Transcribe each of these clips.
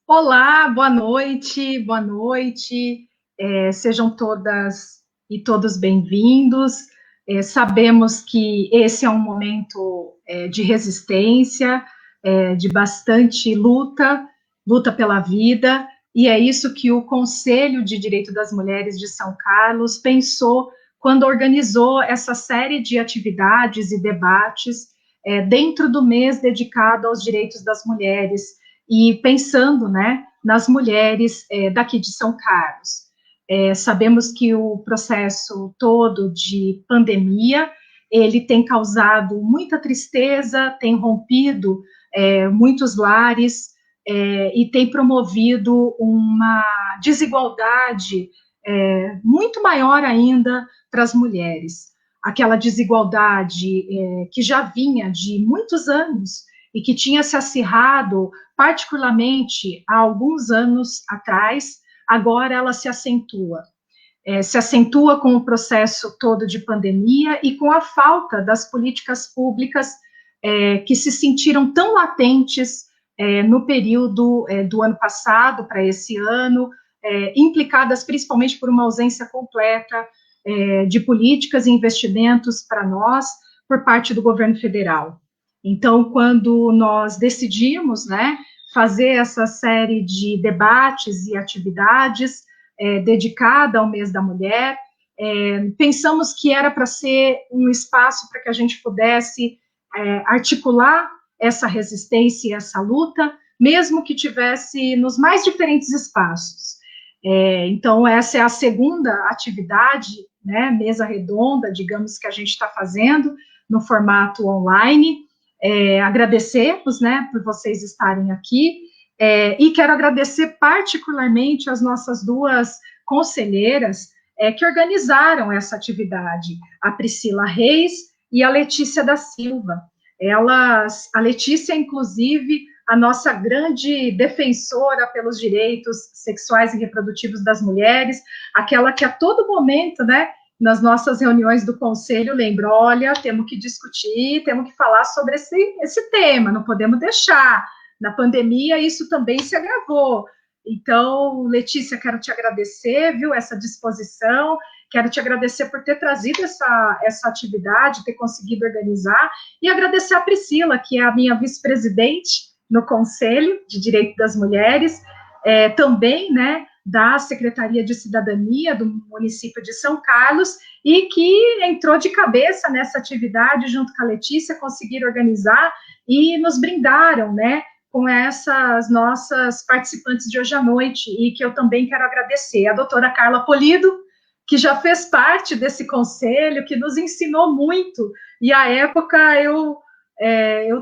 Olá, boa noite, boa noite. Sejam todas e todos bem-vindos. Sabemos que esse é um momento de resistência, de bastante luta, luta pela vida, e é isso que o Conselho de Direito das Mulheres de São Carlos pensou quando organizou essa série de atividades e debates dentro do mês dedicado aos direitos das mulheres e pensando, né, nas mulheres daqui de São Carlos. Sabemos que o processo todo de pandemia, ele tem causado muita tristeza, tem rompido muitos lares e tem promovido uma desigualdade muito maior ainda para as mulheres. Aquela desigualdade que já vinha de muitos anos e que tinha se acirrado particularmente há alguns anos atrás, agora ela se acentua com o processo todo de pandemia e com a falta das políticas públicas que se sentiram tão latentes no período do ano passado para esse ano, implicadas principalmente por uma ausência completa de políticas e investimentos para nós por parte do governo federal. Então, quando nós decidimos, né, fazer essa série de debates e atividades dedicada ao mês da mulher, pensamos que era para ser um espaço para que a gente pudesse articular essa resistência e essa luta, mesmo que tivesse nos mais diferentes espaços. Então, essa é a segunda atividade, né, mesa redonda, digamos, que a gente está fazendo no formato online. Agradecemos, né, por vocês estarem aqui, e quero agradecer particularmente as nossas duas conselheiras que organizaram essa atividade, a Priscila Reis e a Letícia da Silva. A Letícia, inclusive, a nossa grande defensora pelos direitos sexuais e reprodutivos das mulheres, aquela que a todo momento, né, nas nossas reuniões do conselho, lembra, olha, temos que discutir, temos que falar sobre esse tema, não podemos deixar. Na pandemia, isso também se agravou. Então, Letícia, quero te agradecer, viu, essa disposição, quero te agradecer por ter trazido essa atividade, ter conseguido organizar, e agradecer a Priscila, que é a minha vice-presidente no Conselho de Direito das Mulheres, também, né, da Secretaria de Cidadania do município de São Carlos, e que entrou de cabeça nessa atividade junto com a Letícia, conseguiram organizar e nos brindaram, né, com essas nossas participantes de hoje à noite, e que eu também quero agradecer. A doutora Carla Polido, que já fez parte desse conselho, que nos ensinou muito, e à época eu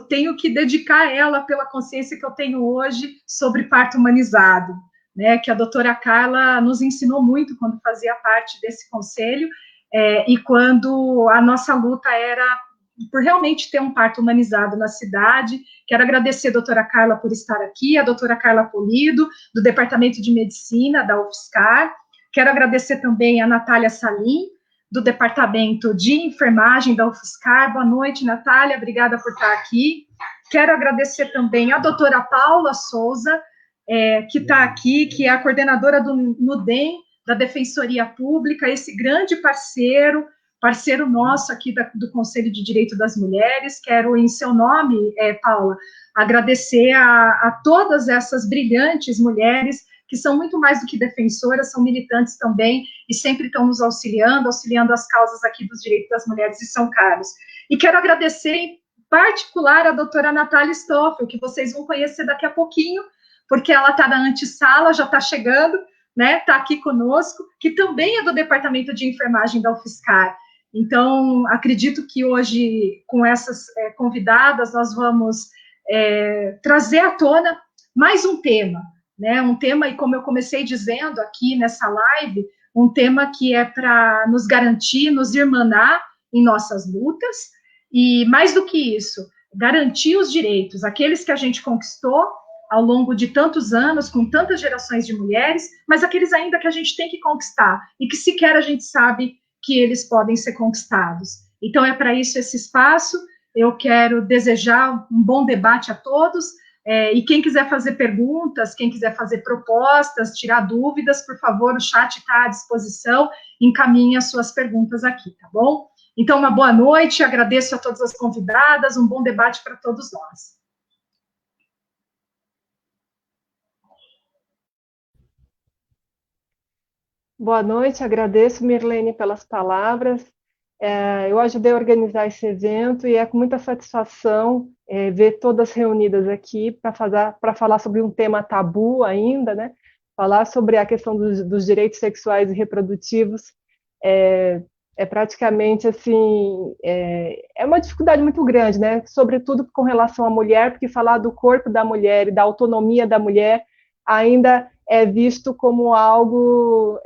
tenho que dedicar a ela pela consciência que eu tenho hoje sobre parto humanizado, né, que a doutora Carla nos ensinou muito quando fazia parte desse conselho, e quando a nossa luta era por realmente ter um parto humanizado na cidade. Quero agradecer a doutora Carla por estar aqui, a doutora Carla Polido, do Departamento de Medicina da UFSCar. Quero agradecer também a Natália Salim, do Departamento de Enfermagem da UFSCar. Boa noite, Natália, obrigada por estar aqui. Quero agradecer também a doutora Paula Souza, que está aqui, que é a coordenadora do NUDEM, da Defensoria Pública, esse grande parceiro nosso aqui do Conselho de Direito das Mulheres. Quero, em seu nome, Paula, agradecer a todas essas brilhantes mulheres que são muito mais do que defensoras, são militantes também, e sempre estão nos auxiliando as causas aqui dos direitos das mulheres de São Carlos. E quero agradecer, em particular, a doutora Natália Stoffel, que vocês vão conhecer daqui a pouquinho, porque ela está na antessala, já está chegando, né, está aqui conosco, que também é do Departamento de Enfermagem da UFSCar. Então, acredito que hoje, com essas convidadas, nós vamos trazer à tona mais um tema, né, um tema, e como eu comecei dizendo aqui nessa live, um tema que é para nos garantir, nos irmanar em nossas lutas, e mais do que isso, garantir os direitos, aqueles que a gente conquistou ao longo de tantos anos, com tantas gerações de mulheres, mas aqueles ainda que a gente tem que conquistar, e que sequer a gente sabe que eles podem ser conquistados. Então, é para isso esse espaço. Eu quero desejar um bom debate a todos, E quem quiser fazer perguntas, quem quiser fazer propostas, tirar dúvidas, por favor, o chat está à disposição, encaminhe as suas perguntas aqui, tá bom? Então, uma boa noite, agradeço a todas as convidadas, um bom debate para todos nós. Boa noite, agradeço, Mirlene, pelas palavras. Eu ajudei a organizar esse evento e é com muita satisfação ver todas reunidas aqui para falar sobre um tema tabu ainda, né? Falar sobre a questão dos direitos sexuais e reprodutivos é praticamente assim, é uma dificuldade muito grande, né? Sobretudo com relação à mulher, porque falar do corpo da mulher e da autonomia da mulher ainda é visto como algo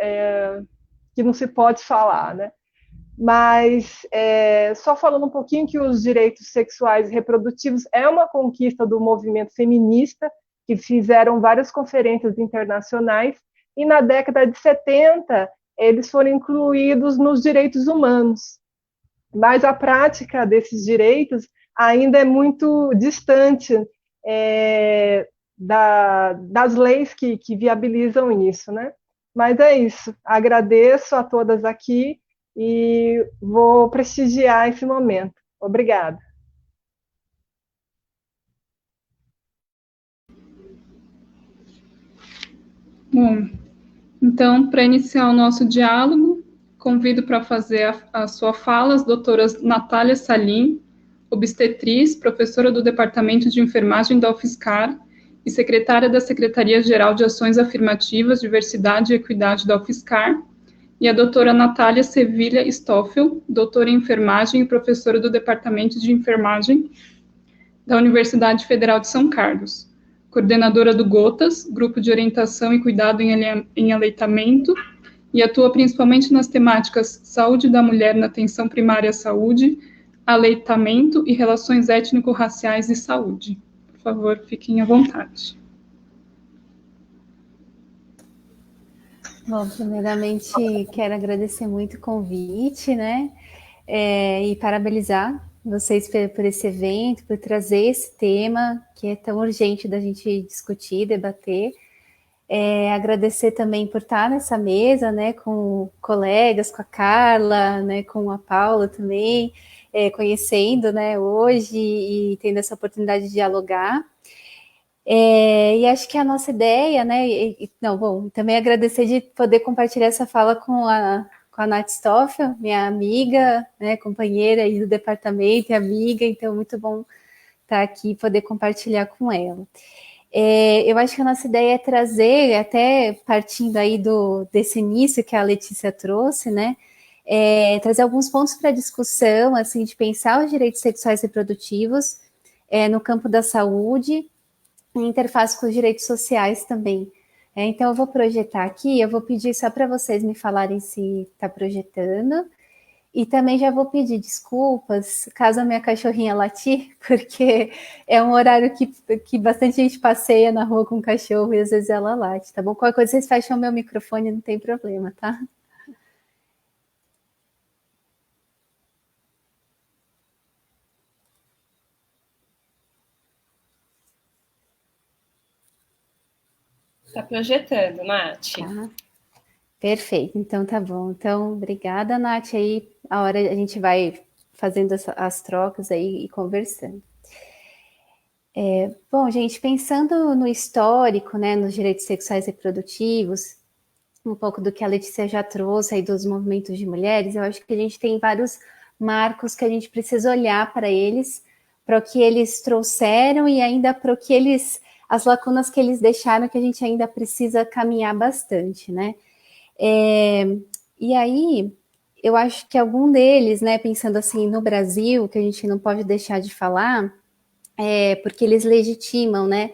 que não se pode falar, né? Mas só falando um pouquinho que os direitos sexuais e reprodutivos é uma conquista do movimento feminista, que fizeram várias conferências internacionais, e na década de 70 eles foram incluídos nos direitos humanos. Mas a prática desses direitos ainda é muito distante das leis que viabilizam isso, né? Mas é isso. Agradeço a todas aqui e vou prestigiar esse momento. Obrigada. Bom, então, para iniciar o nosso diálogo, convido para fazer a sua fala as doutoras Natália Salim, obstetriz, professora do Departamento de Enfermagem da UFSCar e secretária da Secretaria-Geral de Ações Afirmativas, Diversidade e Equidade da UFSCar, e a doutora Natália Sevilha Stoffel, doutora em enfermagem e professora do Departamento de Enfermagem da Universidade Federal de São Carlos, coordenadora do GOTAS, Grupo de Orientação e Cuidado em Aleitamento, e atua principalmente nas temáticas saúde da mulher na atenção primária à saúde, aleitamento e relações étnico-raciais e saúde. Por favor, fiquem à vontade. Bom, primeiramente, quero agradecer muito o convite, né? E parabenizar vocês por esse evento, por trazer esse tema que é tão urgente da gente discutir, debater. Agradecer também por estar nessa mesa, né, com colegas, com a Carla, né, com a Paula também, conhecendo, né, hoje e tendo essa oportunidade de dialogar. E acho que a nossa ideia, né, também agradecer de poder compartilhar essa fala com a Nath Stoffel, minha amiga, né, companheira aí do departamento e amiga, então muito bom estar aqui e poder compartilhar com ela. Eu acho que a nossa ideia é trazer, até partindo aí desse início que a Letícia trouxe, né, trazer alguns pontos para discussão, assim, de pensar os direitos sexuais e reprodutivos no campo da saúde, em interface com os direitos sociais também. Então, eu vou projetar aqui, eu vou pedir só para vocês me falarem se está projetando, e também já vou pedir desculpas caso a minha cachorrinha latir, porque é um horário que bastante gente passeia na rua com cachorro e às vezes ela late, tá bom? Qualquer coisa vocês fecham o meu microfone, não tem problema, tá? Está projetando, Nath. Tá. Perfeito, então tá bom. Então, obrigada, Nath. Aí, a hora a gente vai fazendo as trocas aí e conversando. Bom, gente, pensando no histórico, né, nos direitos sexuais e reprodutivos, um pouco do que a Letícia já trouxe aí dos movimentos de mulheres, eu acho que a gente tem vários marcos que a gente precisa olhar para eles, para o que eles trouxeram e ainda para o que as lacunas que eles deixaram, que a gente ainda precisa caminhar bastante, né? E aí, eu acho que algum deles, né, pensando assim no Brasil, que a gente não pode deixar de falar, porque eles legitimam, né,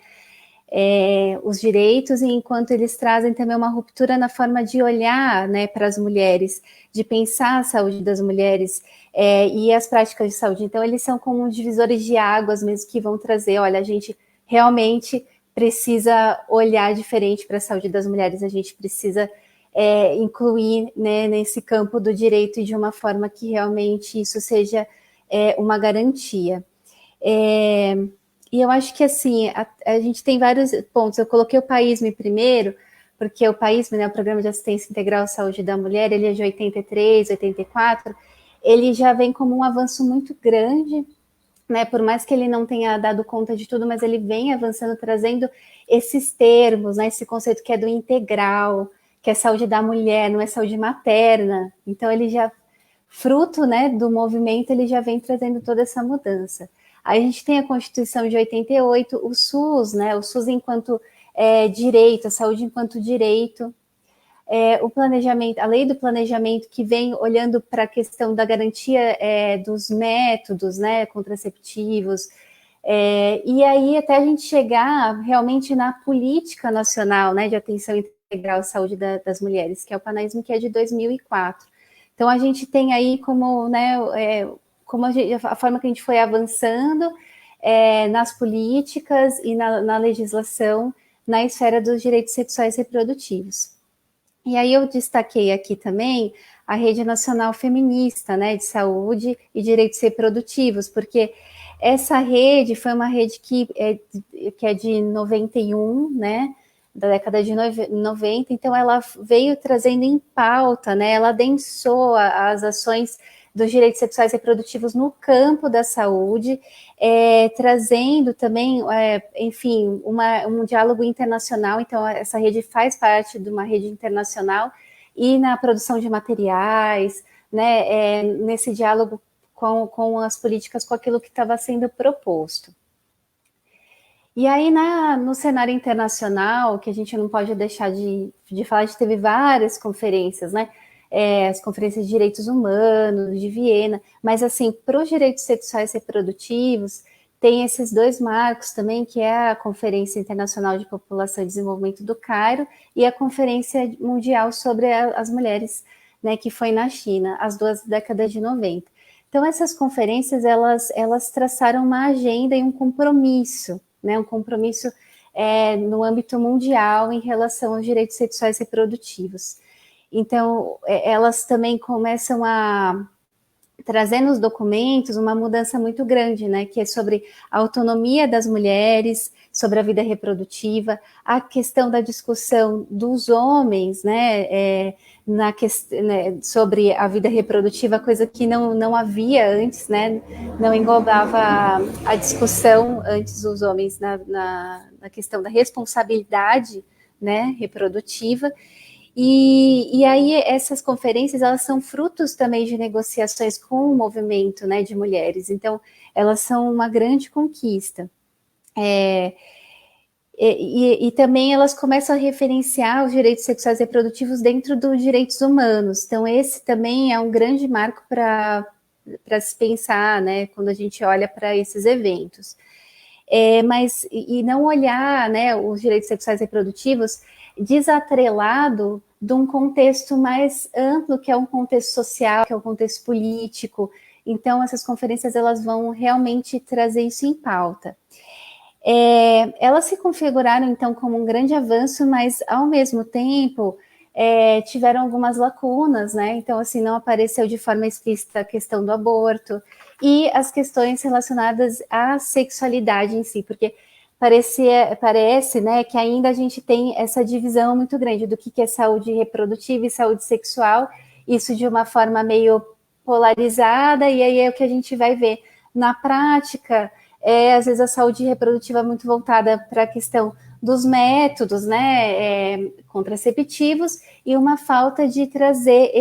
os direitos, e enquanto eles trazem também uma ruptura na forma de olhar, né, para as mulheres, de pensar a saúde das mulheres e as práticas de saúde. Então, eles são como divisores de águas mesmo, que vão trazer, olha, a gente realmente precisa olhar diferente para a saúde das mulheres, a gente precisa incluir, né, nesse campo do direito de uma forma que realmente isso seja uma garantia. E eu acho que, assim, a gente tem vários pontos. Eu coloquei o PAISME primeiro, porque o PAISME, né, o Programa de Assistência Integral à Saúde da Mulher, ele é de 83, 84, ele já vem como um avanço muito grande, né, por mais que ele não tenha dado conta de tudo, mas ele vem avançando, trazendo esses termos, né, esse conceito que é do integral, que é saúde da mulher, não é saúde materna. Então, ele já, fruto, né, do movimento, ele já vem trazendo toda essa mudança. Aí a gente tem a Constituição de 88, o SUS, né, o SUS enquanto direito, a saúde enquanto direito, o planejamento, a lei do planejamento que vem olhando para a questão da garantia dos métodos, né, contraceptivos, e aí até a gente chegar realmente na política nacional, né, de atenção integral à saúde das mulheres, que é o PANAISMO, que é de 2004. Então a gente tem aí como, né, como a forma que a gente foi avançando nas políticas e na legislação na esfera dos direitos sexuais e reprodutivos. E aí eu destaquei aqui também a Rede Nacional Feminista, né, de Saúde e Direitos Reprodutivos, porque essa rede foi uma rede que é de 91, né, da década de 90, então ela veio trazendo em pauta, né, ela adensou as ações dos direitos sexuais e reprodutivos no campo da saúde, trazendo também, enfim, um diálogo internacional. Então, essa rede faz parte de uma rede internacional e na produção de materiais, né, nesse diálogo com as políticas, com aquilo que estava sendo proposto. E aí, no cenário internacional, que a gente não pode deixar de falar, a gente teve várias conferências, né? As conferências de direitos humanos, de Viena, mas assim, para os direitos sexuais e reprodutivos, tem esses dois marcos também, que é a Conferência Internacional de População e Desenvolvimento do Cairo e a Conferência Mundial sobre as Mulheres, né, que foi na China, as duas décadas de 90. Então, essas conferências, elas traçaram uma agenda e um compromisso, né, um compromisso no âmbito mundial em relação aos direitos sexuais e reprodutivos. Então, elas também começam a trazer nos documentos uma mudança muito grande, né, que é sobre a autonomia das mulheres, sobre a vida reprodutiva, a questão da discussão dos homens, né, sobre a vida reprodutiva, coisa que não havia antes, né, não englobava a discussão antes dos homens na questão da responsabilidade, né, reprodutiva. E aí essas conferências, elas são frutos também de negociações com o movimento, né, de mulheres, então elas são uma grande conquista. E também elas começam a referenciar os direitos sexuais e reprodutivos dentro dos direitos humanos, então esse também é um grande marco para se pensar, né, quando a gente olha para esses eventos. Mas não olhar, né, os direitos sexuais e reprodutivos desatrelado de um contexto mais amplo, que é um contexto social, que é um contexto político. Então, essas conferências, elas vão realmente trazer isso em pauta. Elas se configuraram, então, como um grande avanço, mas, ao mesmo tempo, tiveram algumas lacunas, né? Então, assim, não apareceu de forma explícita a questão do aborto e as questões relacionadas à sexualidade em si, porque parece, né, que ainda a gente tem essa divisão muito grande do que é saúde reprodutiva e saúde sexual, isso de uma forma meio polarizada, e aí é o que a gente vai ver. Na prática, às vezes a saúde reprodutiva é muito voltada para a questão dos métodos, né, contraceptivos, e uma falta de trazer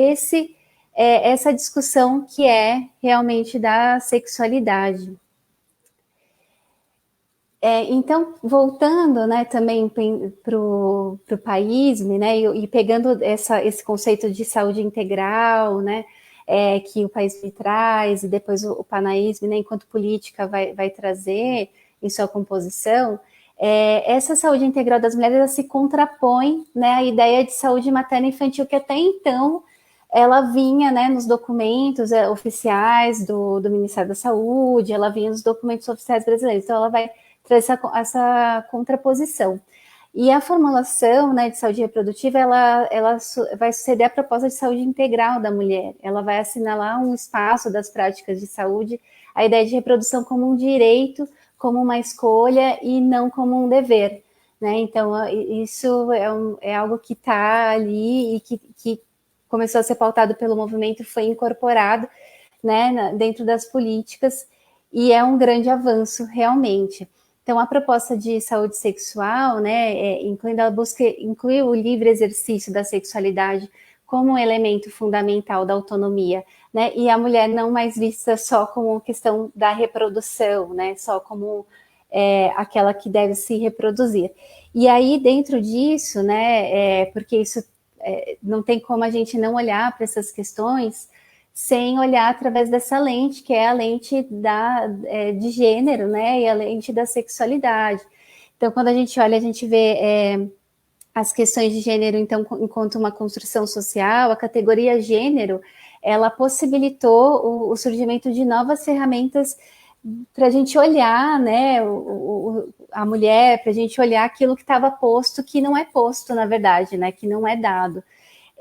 essa discussão que é realmente da sexualidade. Então, voltando, né, também para o PAISME, né, e pegando esse conceito de saúde integral, né, que o PAISME traz, e depois o PANAISME, né, enquanto política vai trazer em sua composição, essa saúde integral das mulheres, ela se contrapõe, né, à ideia de saúde materna e infantil, que até então ela vinha, né, nos documentos oficiais do Ministério da Saúde, ela vinha nos documentos oficiais brasileiros, então ela vai trazer essa contraposição. E a formulação, né, de saúde reprodutiva, ela vai suceder a proposta de saúde integral da mulher. Ela vai assinalar um espaço das práticas de saúde, a ideia de reprodução como um direito como uma escolha e não como um dever, né? Então, isso é algo que está ali e que começou a ser pautado pelo movimento, foi incorporado, né, dentro das políticas, e é um grande avanço, realmente. Então, a proposta de saúde sexual, né, incluindo a busca, inclui o livre exercício da sexualidade como um elemento fundamental da autonomia, né, e a mulher não mais vista só como questão da reprodução, né, só como aquela que deve se reproduzir. E aí, dentro disso, né, porque isso não tem como a gente não olhar para essas questões sem olhar através dessa lente, que é a lente de gênero, né, e a lente da sexualidade. Então, quando a gente olha, a gente vê as questões de gênero, então, enquanto uma construção social, a categoria gênero, ela possibilitou o surgimento de novas ferramentas para a gente olhar, né, a mulher, para a gente olhar aquilo que estava posto, que não é posto, na verdade, né, que não é dado.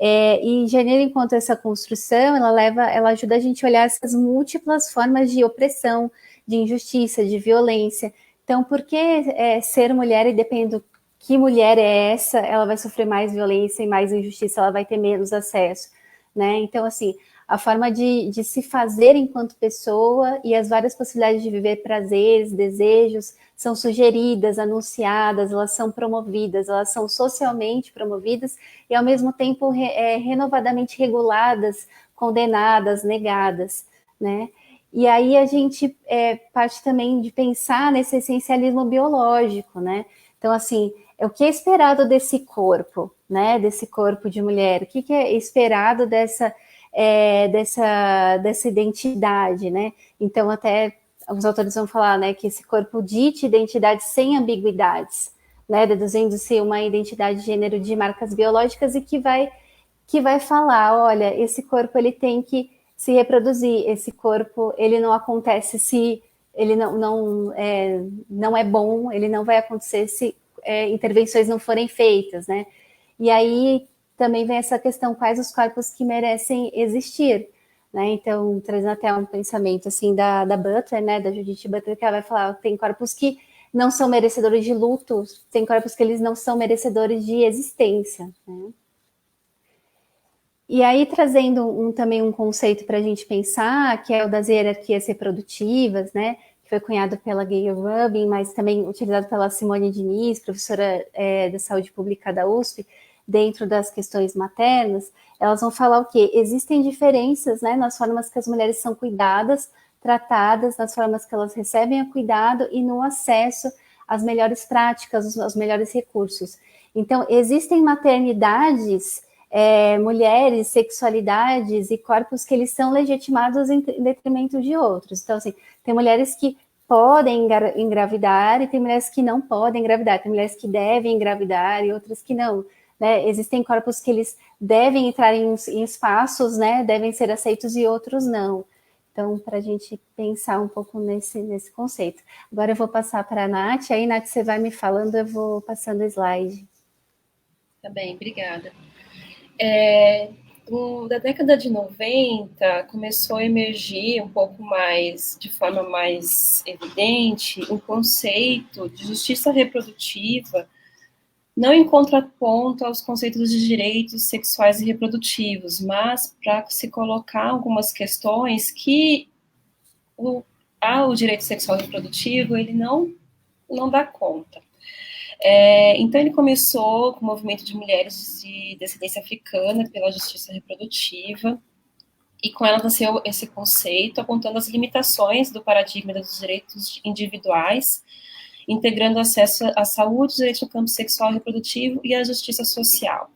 E gênero, enquanto essa construção, ela ajuda a gente a olhar essas múltiplas formas de opressão, de injustiça, de violência. Então, por que ser mulher, e dependendo que mulher é essa, ela vai sofrer mais violência e mais injustiça, ela vai ter menos acesso, né? Então, assim, a forma de se fazer enquanto pessoa e as várias possibilidades de viver prazeres, desejos, são sugeridas, anunciadas, elas são promovidas, elas são socialmente promovidas e, ao mesmo tempo, renovadamente reguladas, condenadas, negadas, né? E aí a gente parte também de pensar nesse essencialismo biológico, né? Então, assim, o que é esperado desse corpo, né? Desse corpo de mulher? O que é esperado dessa identidade, né? Então, até os autores vão falar, né, que esse corpo dite identidade sem ambiguidades, né, deduzindo-se uma identidade de gênero de marcas biológicas e que vai falar, olha, esse corpo ele tem que se reproduzir, esse corpo ele não acontece se ele não é bom, ele não vai acontecer se intervenções não forem feitas, né? E aí também vem essa questão, quais os corpos que merecem existir, né? Então, trazendo até um pensamento assim da Butler, né, da Judith Butler, que ela vai falar, tem corpos que não são merecedores de luto, tem corpos que eles não são merecedores de existência, né? E aí, trazendo também um conceito para a gente pensar, que é o das hierarquias reprodutivas, né, que foi cunhado pela Gayle Rubin, mas também utilizado pela Simone Diniz, professora da saúde pública da USP, dentro das questões maternas, elas vão falar o quê? Existem diferenças, né, nas formas que as mulheres são cuidadas, tratadas, nas formas que elas recebem o cuidado e no acesso às melhores práticas, aos melhores recursos. Então, existem maternidades, mulheres, sexualidades e corpos que eles são legitimados em detrimento de outros. Então, assim, tem mulheres que podem engravidar e tem mulheres que não podem engravidar, tem mulheres que devem engravidar e outras que não, né? Existem corpos que eles devem entrar em espaços, né? Devem ser aceitos e outros não. Então, para a gente pensar um pouco nesse conceito. Agora eu vou passar para a Nath, aí, Nath, você vai me falando, eu vou passando o slide. Tá bem, obrigada. Da década de 90, começou a emergir um pouco mais, de forma mais evidente, um conceito de justiça reprodutiva, não em contraponto aos conceitos de direitos sexuais e reprodutivos, mas para se colocar algumas questões que o direito sexual e reprodutivo ele não dá conta. Então, ele começou com o movimento de mulheres de descendência africana pela justiça reprodutiva, e com ela nasceu esse conceito, apontando as limitações do paradigma dos direitos individuais, integrando o acesso à saúde, os direitos no campo sexual e reprodutivo e à justiça social.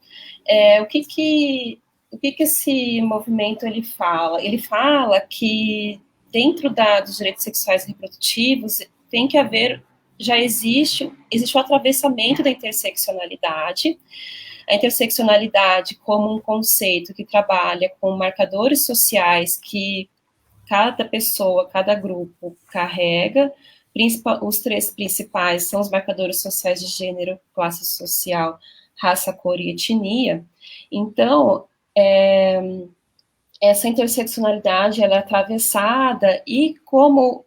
O que esse movimento ele fala? Ele fala que dentro dos direitos sexuais e reprodutivos tem que haver, já existe o atravessamento da interseccionalidade, a interseccionalidade como um conceito que trabalha com marcadores sociais que cada pessoa, cada grupo carrega. Os três principais são os marcadores sociais de gênero, classe social, raça, cor e etnia. Então, essa interseccionalidade ela é atravessada, e como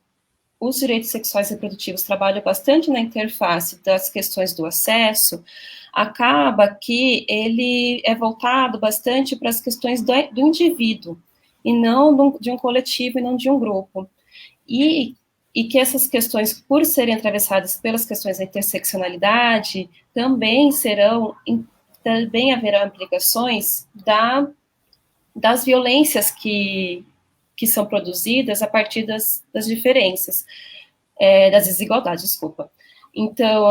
os direitos sexuais e reprodutivos trabalham bastante na interface das questões do acesso, acaba que ele é voltado bastante para as questões do indivíduo, e não de um coletivo e não de um grupo. E que essas questões, por serem atravessadas pelas questões da interseccionalidade, também haverá implicações das violências que são produzidas a partir das diferenças, das desigualdades, desculpa. Então,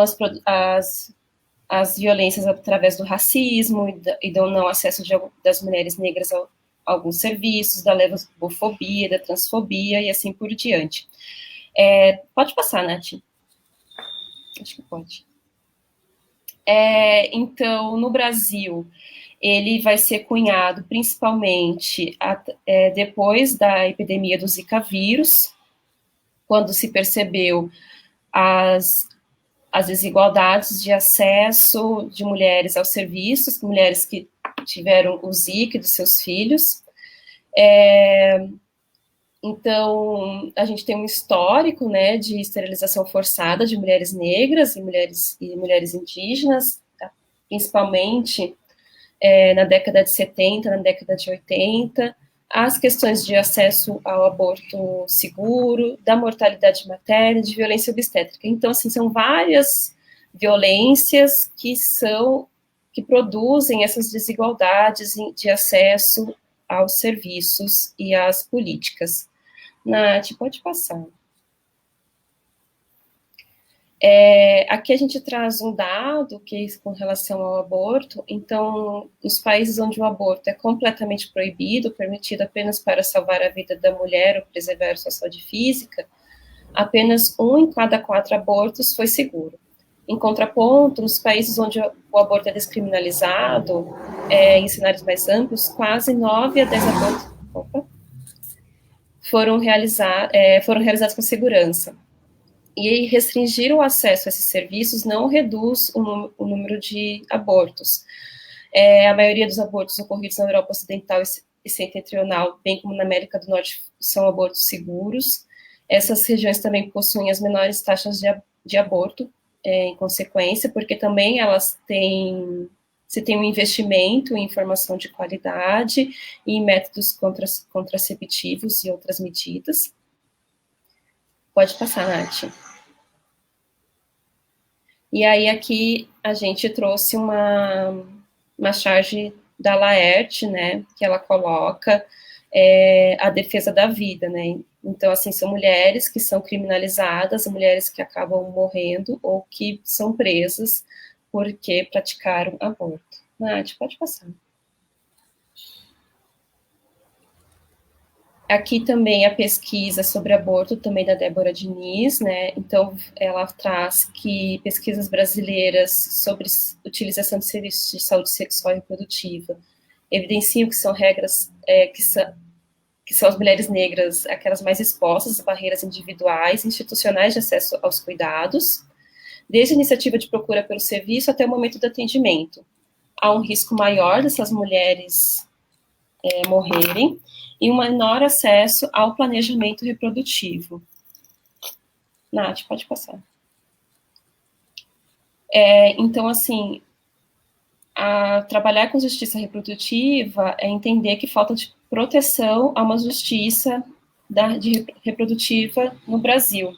as violências através do racismo e do não acesso das mulheres negras a alguns serviços, da lesbofobia, da transfobia e assim por diante. Pode passar, Nath. Acho que pode. Então, no Brasil, ele vai ser cunhado principalmente depois da epidemia do Zika vírus, quando se percebeu as desigualdades de acesso de mulheres aos serviços, mulheres que tiveram o Zika e dos seus filhos. Então, a gente tem um histórico, né, de esterilização forçada de mulheres negras e mulheres indígenas, tá? Principalmente na década de 70, na década de 80, as questões de acesso ao aborto seguro, da mortalidade materna, de violência obstétrica. Então, assim, são várias violências que produzem essas desigualdades de acesso aos serviços e às políticas. Nath, pode passar. Aqui a gente traz um dado com relação ao aborto. Então, nos países onde o aborto é completamente proibido, permitido apenas para salvar a vida da mulher ou preservar sua saúde física, apenas 1 em cada 4 abortos foi seguro. Em contraponto, nos países onde o aborto é descriminalizado, em cenários mais amplos, quase 9 a 10 abortos foram realizados com segurança. E restringir o acesso a esses serviços não reduz o número de abortos. A maioria dos abortos ocorridos na Europa Ocidental e Setentrional, bem como na América do Norte, são abortos seguros. Essas regiões também possuem as menores taxas de aborto, em consequência, porque também se tem um investimento em informação de qualidade e em métodos contraceptivos e outras medidas. Pode passar, Nath. E aí, aqui, a gente trouxe uma charge da Laerte, né, que ela coloca a defesa da vida, né. Então, assim, são mulheres que são criminalizadas, mulheres que acabam morrendo ou que são presas porque praticaram aborto. Nath, pode passar. Aqui também a pesquisa sobre aborto, também da Débora Diniz, né, então ela traz que pesquisas brasileiras sobre utilização de serviços de saúde sexual e reprodutiva evidenciam que são regras, que são as mulheres negras aquelas mais expostas às barreiras individuais e institucionais de acesso aos cuidados, desde a iniciativa de procura pelo serviço até o momento do atendimento. Há um risco maior dessas mulheres morrerem, e um menor acesso ao planejamento reprodutivo. Nath, pode passar. Então, assim, trabalhar com justiça reprodutiva é entender que falta de proteção a uma justiça reprodutiva no Brasil,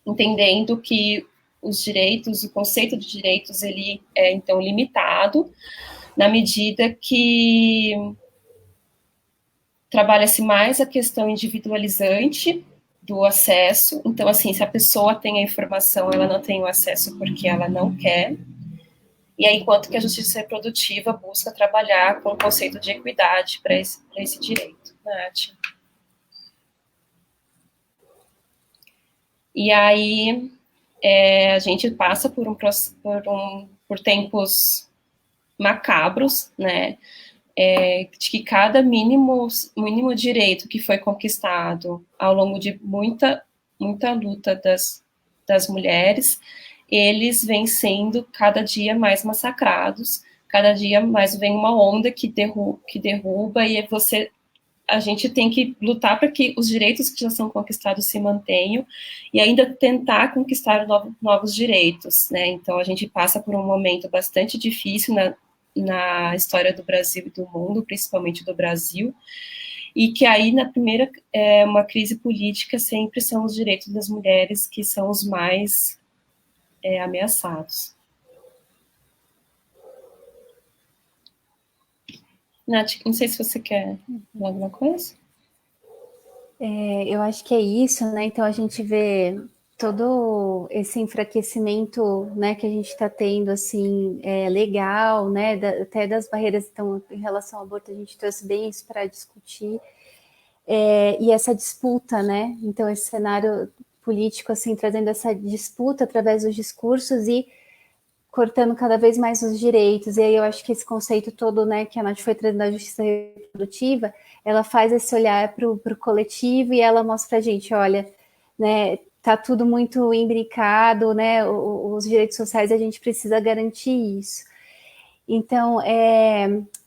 entendendo que os direitos, o conceito de direitos, ele é, então, limitado, na medida que trabalha-se mais a questão individualizante do acesso. Então, assim, se a pessoa tem a informação, ela não tem o acesso porque ela não quer. E aí, enquanto que a justiça reprodutiva busca trabalhar com o conceito de equidade para esse direito. Nath. E aí, a gente passa por tempos macabros, né, de que cada mínimo direito que foi conquistado ao longo de muita luta das mulheres, eles vêm sendo cada dia mais massacrados, cada dia mais vem uma onda que derruba, e a gente tem que lutar para que os direitos que já são conquistados se mantenham e ainda tentar conquistar novos direitos, né? Então, a gente passa por um momento bastante difícil na história do Brasil e do mundo, principalmente do Brasil, e que aí, na primeira, uma crise política, sempre são os direitos das mulheres que são os mais ameaçados. Nath, não sei se você quer falar alguma coisa. Eu acho que é isso, né? Então a gente vê todo esse enfraquecimento, né, que a gente está tendo, assim, legal, né? Até das barreiras, então, em relação ao aborto, a gente trouxe bem isso para discutir. E essa disputa, né? Então esse cenário político, assim, trazendo essa disputa através dos discursos e cortando cada vez mais os direitos. E aí eu acho que esse conceito todo, né, que a Nath foi trazendo da justiça reprodutiva, ela faz esse olhar para o coletivo e ela mostra para a gente, olha, né, tá tudo muito imbricado, né, os direitos sociais, a gente precisa garantir isso. Então,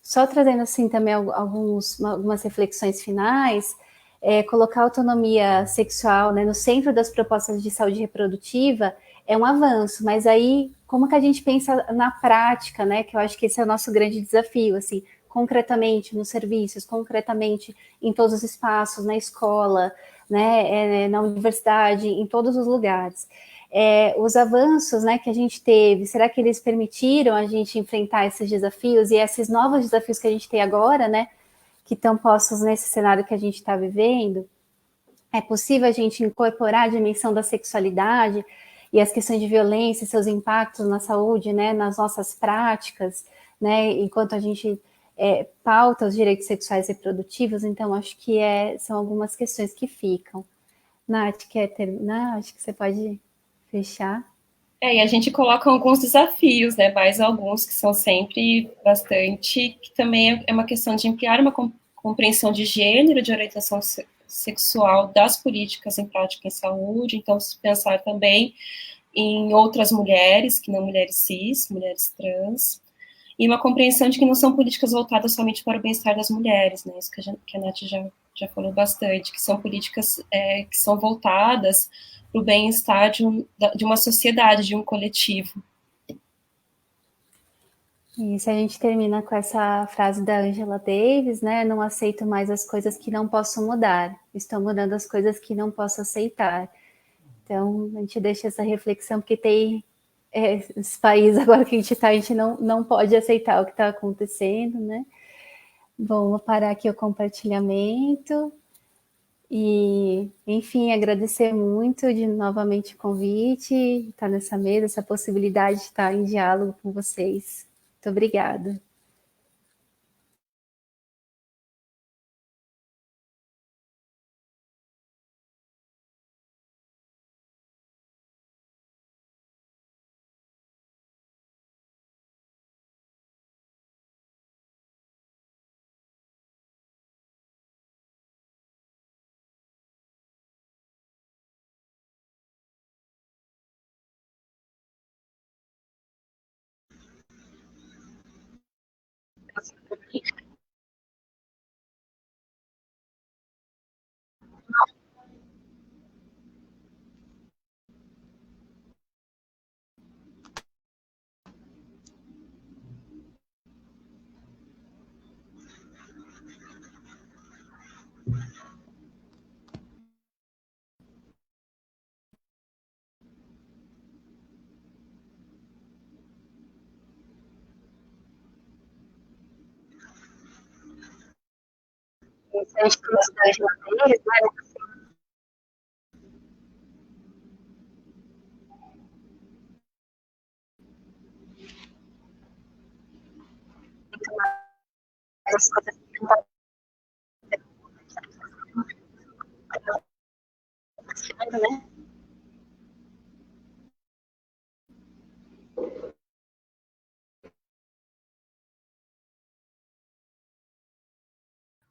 só trazendo assim também algumas reflexões finais, colocar a autonomia sexual, né, no centro das propostas de saúde reprodutiva é um avanço, mas aí como que a gente pensa na prática, né, que eu acho que esse é o nosso grande desafio, assim, concretamente nos serviços, concretamente em todos os espaços, na escola, né, na universidade, em todos os lugares. Os avanços, né, que a gente teve, será que eles permitiram a gente enfrentar esses desafios e esses novos desafios que a gente tem agora, né, que estão postos nesse cenário que a gente está vivendo? É possível a gente incorporar a dimensão da sexualidade e as questões de violência, seus impactos na saúde, né, nas nossas práticas, né, enquanto a gente pauta os direitos sexuais e reprodutivos? Então, acho que são algumas questões que ficam. Nath, quer terminar? Acho que você pode fechar. E a gente coloca alguns desafios, né, mais alguns que são sempre bastante, que também é uma questão de ampliar uma compreensão de gênero, de orientação sexual das políticas em prática em saúde, então se pensar também em outras mulheres, que não mulheres cis, mulheres trans, e uma compreensão de que não são políticas voltadas somente para o bem-estar das mulheres, né, isso que a Nath já falou bastante, que são políticas que são voltadas para o bem-estar de uma sociedade, de um coletivo. Isso, a gente termina com essa frase da Angela Davis, né? Não aceito mais as coisas que não posso mudar. Estou mudando as coisas que não posso aceitar. Então, a gente deixa essa reflexão, porque tem esse país agora que a gente está, a gente não pode aceitar o que está acontecendo, né? Bom, vou parar aqui o compartilhamento. E, enfim, agradecer muito novamente o convite, estar nessa mesa, essa possibilidade de estar em diálogo com vocês. Muito obrigada.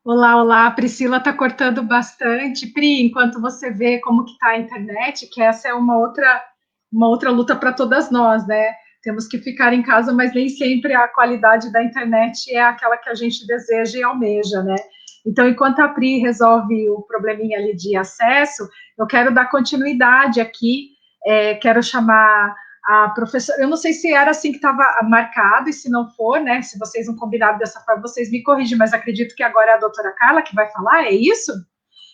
Olá, olá, a Priscila está cortando bastante. Pri, enquanto você vê como que está a internet, que essa é uma outra luta para todas nós, né? temos que ficar em casa, mas nem sempre a qualidade da internet é aquela que a gente deseja e almeja, né? Então, enquanto a Pri resolve o probleminha ali de acesso, eu quero dar continuidade aqui, quero chamar a professora, eu não sei se era assim que estava marcado, e se não for, né, se vocês não combinaram dessa forma, vocês me corrigem, mas acredito que agora é a doutora Carla que vai falar, é isso?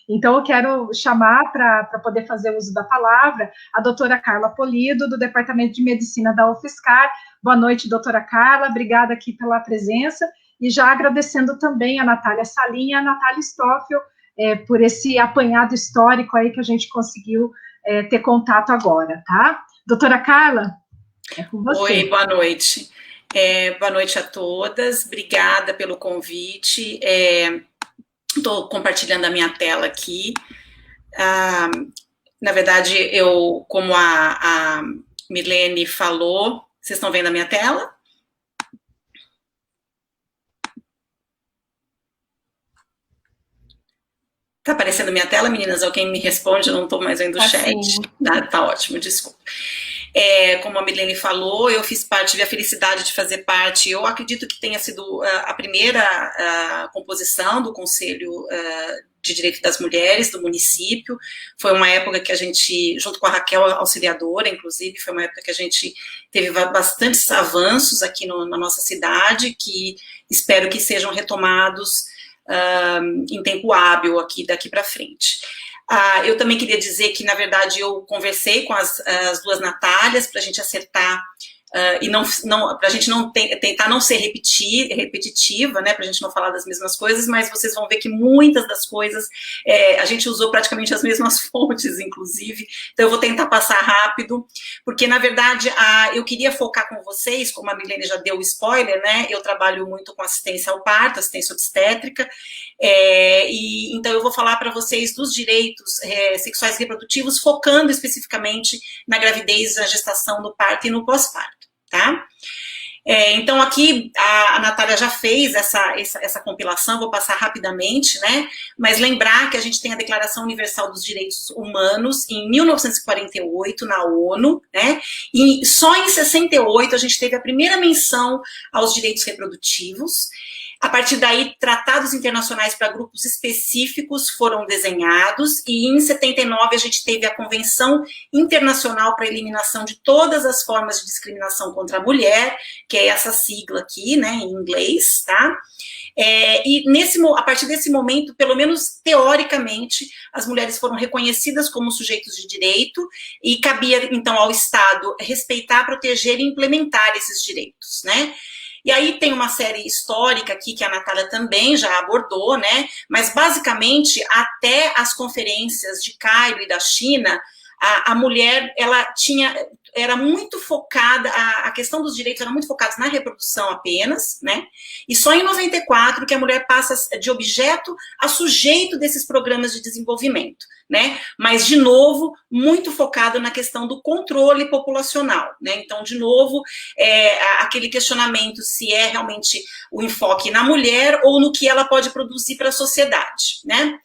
Então, eu quero chamar para poder fazer uso da palavra a doutora Carla Polido, do Departamento de Medicina da UFSCar. Boa noite, doutora Carla, obrigada aqui pela presença, e já agradecendo também a Natália Salim e a Natália Stoffel por esse apanhado histórico aí que a gente conseguiu ter contato agora, tá? Doutora Carla, é com você. Oi, boa noite. Boa noite a todas, obrigada pelo convite. Estou compartilhando a minha tela aqui. Na verdade, como a Mirlene falou, vocês estão vendo a minha tela? Tá aparecendo a minha tela, meninas? Alguém me responde? Eu não estou mais vendo o chat. Tá ótimo, desculpa. Como a Mirlene falou, eu fiz parte, tive a felicidade de fazer parte, eu acredito que tenha sido a primeira composição do Conselho de Direito das Mulheres do município. Foi uma época que a gente, junto com a Raquel, auxiliadora, inclusive, foi uma época que a gente teve bastantes avanços aqui na nossa cidade, que espero que sejam retomados em tempo hábil aqui daqui para frente. Eu também queria dizer que, na verdade, eu conversei com as duas Natálias para a gente acertar e para a gente tentar não ser repetitiva, né, para a gente não falar das mesmas coisas, mas vocês vão ver que muitas das coisas a gente usou praticamente as mesmas fontes, inclusive, então eu vou tentar passar rápido, porque, na verdade, eu queria focar com vocês, como a Milene já deu o spoiler, né, eu trabalho muito com assistência ao parto, assistência obstétrica, e então eu vou falar para vocês dos direitos sexuais e reprodutivos, focando especificamente na gravidez, na gestação, no parto e no pós-parto, tá? Então aqui a Natália já fez essa compilação, vou passar rapidamente, né? Mas lembrar que a gente tem a Declaração Universal dos Direitos Humanos em 1948 na ONU, né? E só em 68 a gente teve a primeira menção aos direitos reprodutivos. A partir daí, tratados internacionais para grupos específicos foram desenhados, e em 79 a gente teve a Convenção Internacional para a Eliminação de Todas as Formas de Discriminação contra a Mulher, que é essa sigla aqui, né, em inglês, tá? E a partir desse momento, pelo menos teoricamente, as mulheres foram reconhecidas como sujeitos de direito, e cabia, então, ao Estado respeitar, proteger e implementar esses direitos, né? E aí tem uma série histórica aqui que a Natália também já abordou, né? Mas basicamente até as conferências de Cairo e da China, a mulher era muito focada, a questão dos direitos era muito focada na reprodução apenas, né? E só em 94 que a mulher passa de objeto a sujeito desses programas de desenvolvimento, né? Mas, de novo, muito focado na questão do controle populacional, né? Então, de novo, aquele questionamento se é realmente o enfoque na mulher ou no que ela pode produzir para a sociedade, né?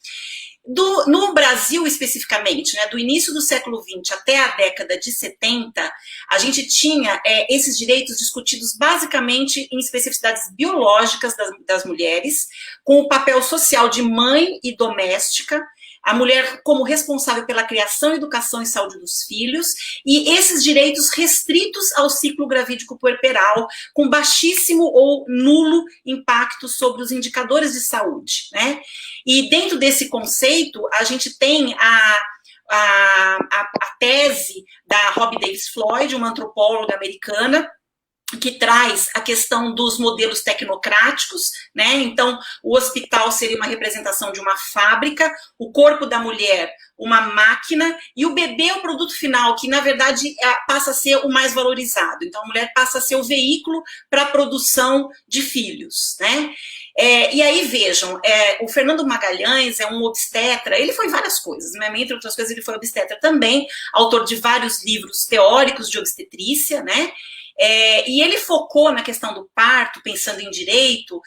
No Brasil, especificamente, né, do início do século XX até a década de 70, a gente tinha esses direitos discutidos basicamente em especificidades biológicas das mulheres, com o papel social de mãe e doméstica, a mulher como responsável pela criação, educação e saúde dos filhos, e esses direitos restritos ao ciclo gravídico puerperal, com baixíssimo ou nulo impacto sobre os indicadores de saúde, né? E dentro desse conceito, a gente tem a tese da Robbie Davis Floyd, uma antropóloga americana, que traz a questão dos modelos tecnocráticos, né? Então, o hospital seria uma representação de uma fábrica, o corpo da mulher uma máquina, e o bebê é o produto final, que, na verdade, passa a ser o mais valorizado. Então, a mulher passa a ser o veículo para a produção de filhos, né? E aí, vejam, o Fernando Magalhães é um obstetra, ele foi várias coisas, né? Entre outras coisas, ele foi obstetra também, autor de vários livros teóricos de obstetrícia, né? E ele focou na questão do parto, pensando em direito,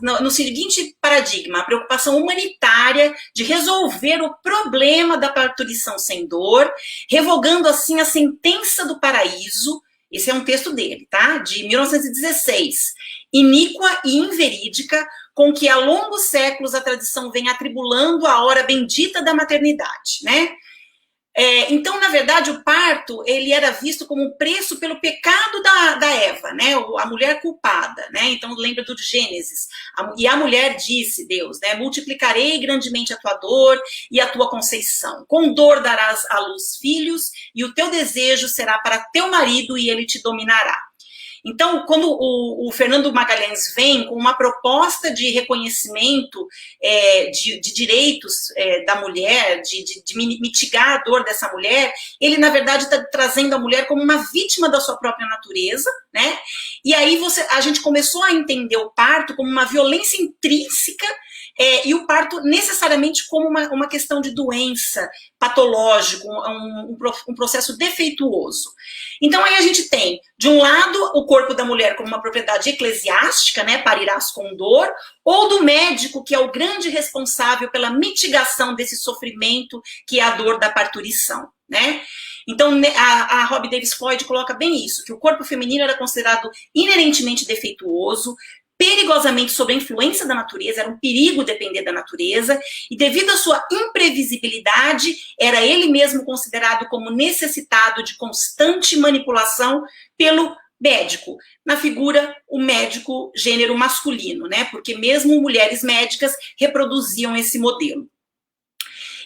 no seguinte paradigma: a preocupação humanitária de resolver o problema da parturição sem dor, revogando assim a sentença do paraíso, Esse é um texto dele, tá? De 1916. Iníqua e inverídica, com que há longos séculos a tradição vem atribulando a hora bendita da maternidade, né? Então, na verdade, o parto, ele era visto como um preço pelo pecado da Eva, né? A mulher culpada, né? Então, lembra do Gênesis. E a mulher disse, Deus, né? Multiplicarei grandemente a tua dor e a tua conceição. Com dor darás à luz filhos, e o teu desejo será para teu marido, e ele te dominará. Então, quando o Fernando Magalhães vem com uma proposta de reconhecimento de direitos da mulher, de mitigar a dor dessa mulher, ele, na verdade, está trazendo a mulher como uma vítima da sua própria natureza, né? E aí a gente começou a entender o parto como uma violência intrínseca, e o parto necessariamente como uma questão de doença, patológico, um processo defeituoso. Então aí a gente tem, de um lado, o corpo da mulher como uma propriedade eclesiástica, né, parirás com dor, ou do médico, que é o grande responsável pela mitigação desse sofrimento, que é a dor da parturição, né? Então, a Robbie Davis Floyd coloca bem isso, que o corpo feminino era considerado inerentemente defeituoso, perigosamente sob a influência da natureza, era um perigo depender da natureza, e devido à sua imprevisibilidade, era ele mesmo considerado como necessitado de constante manipulação pelo médico, na figura o médico gênero masculino, né? Porque mesmo mulheres médicas reproduziam esse modelo.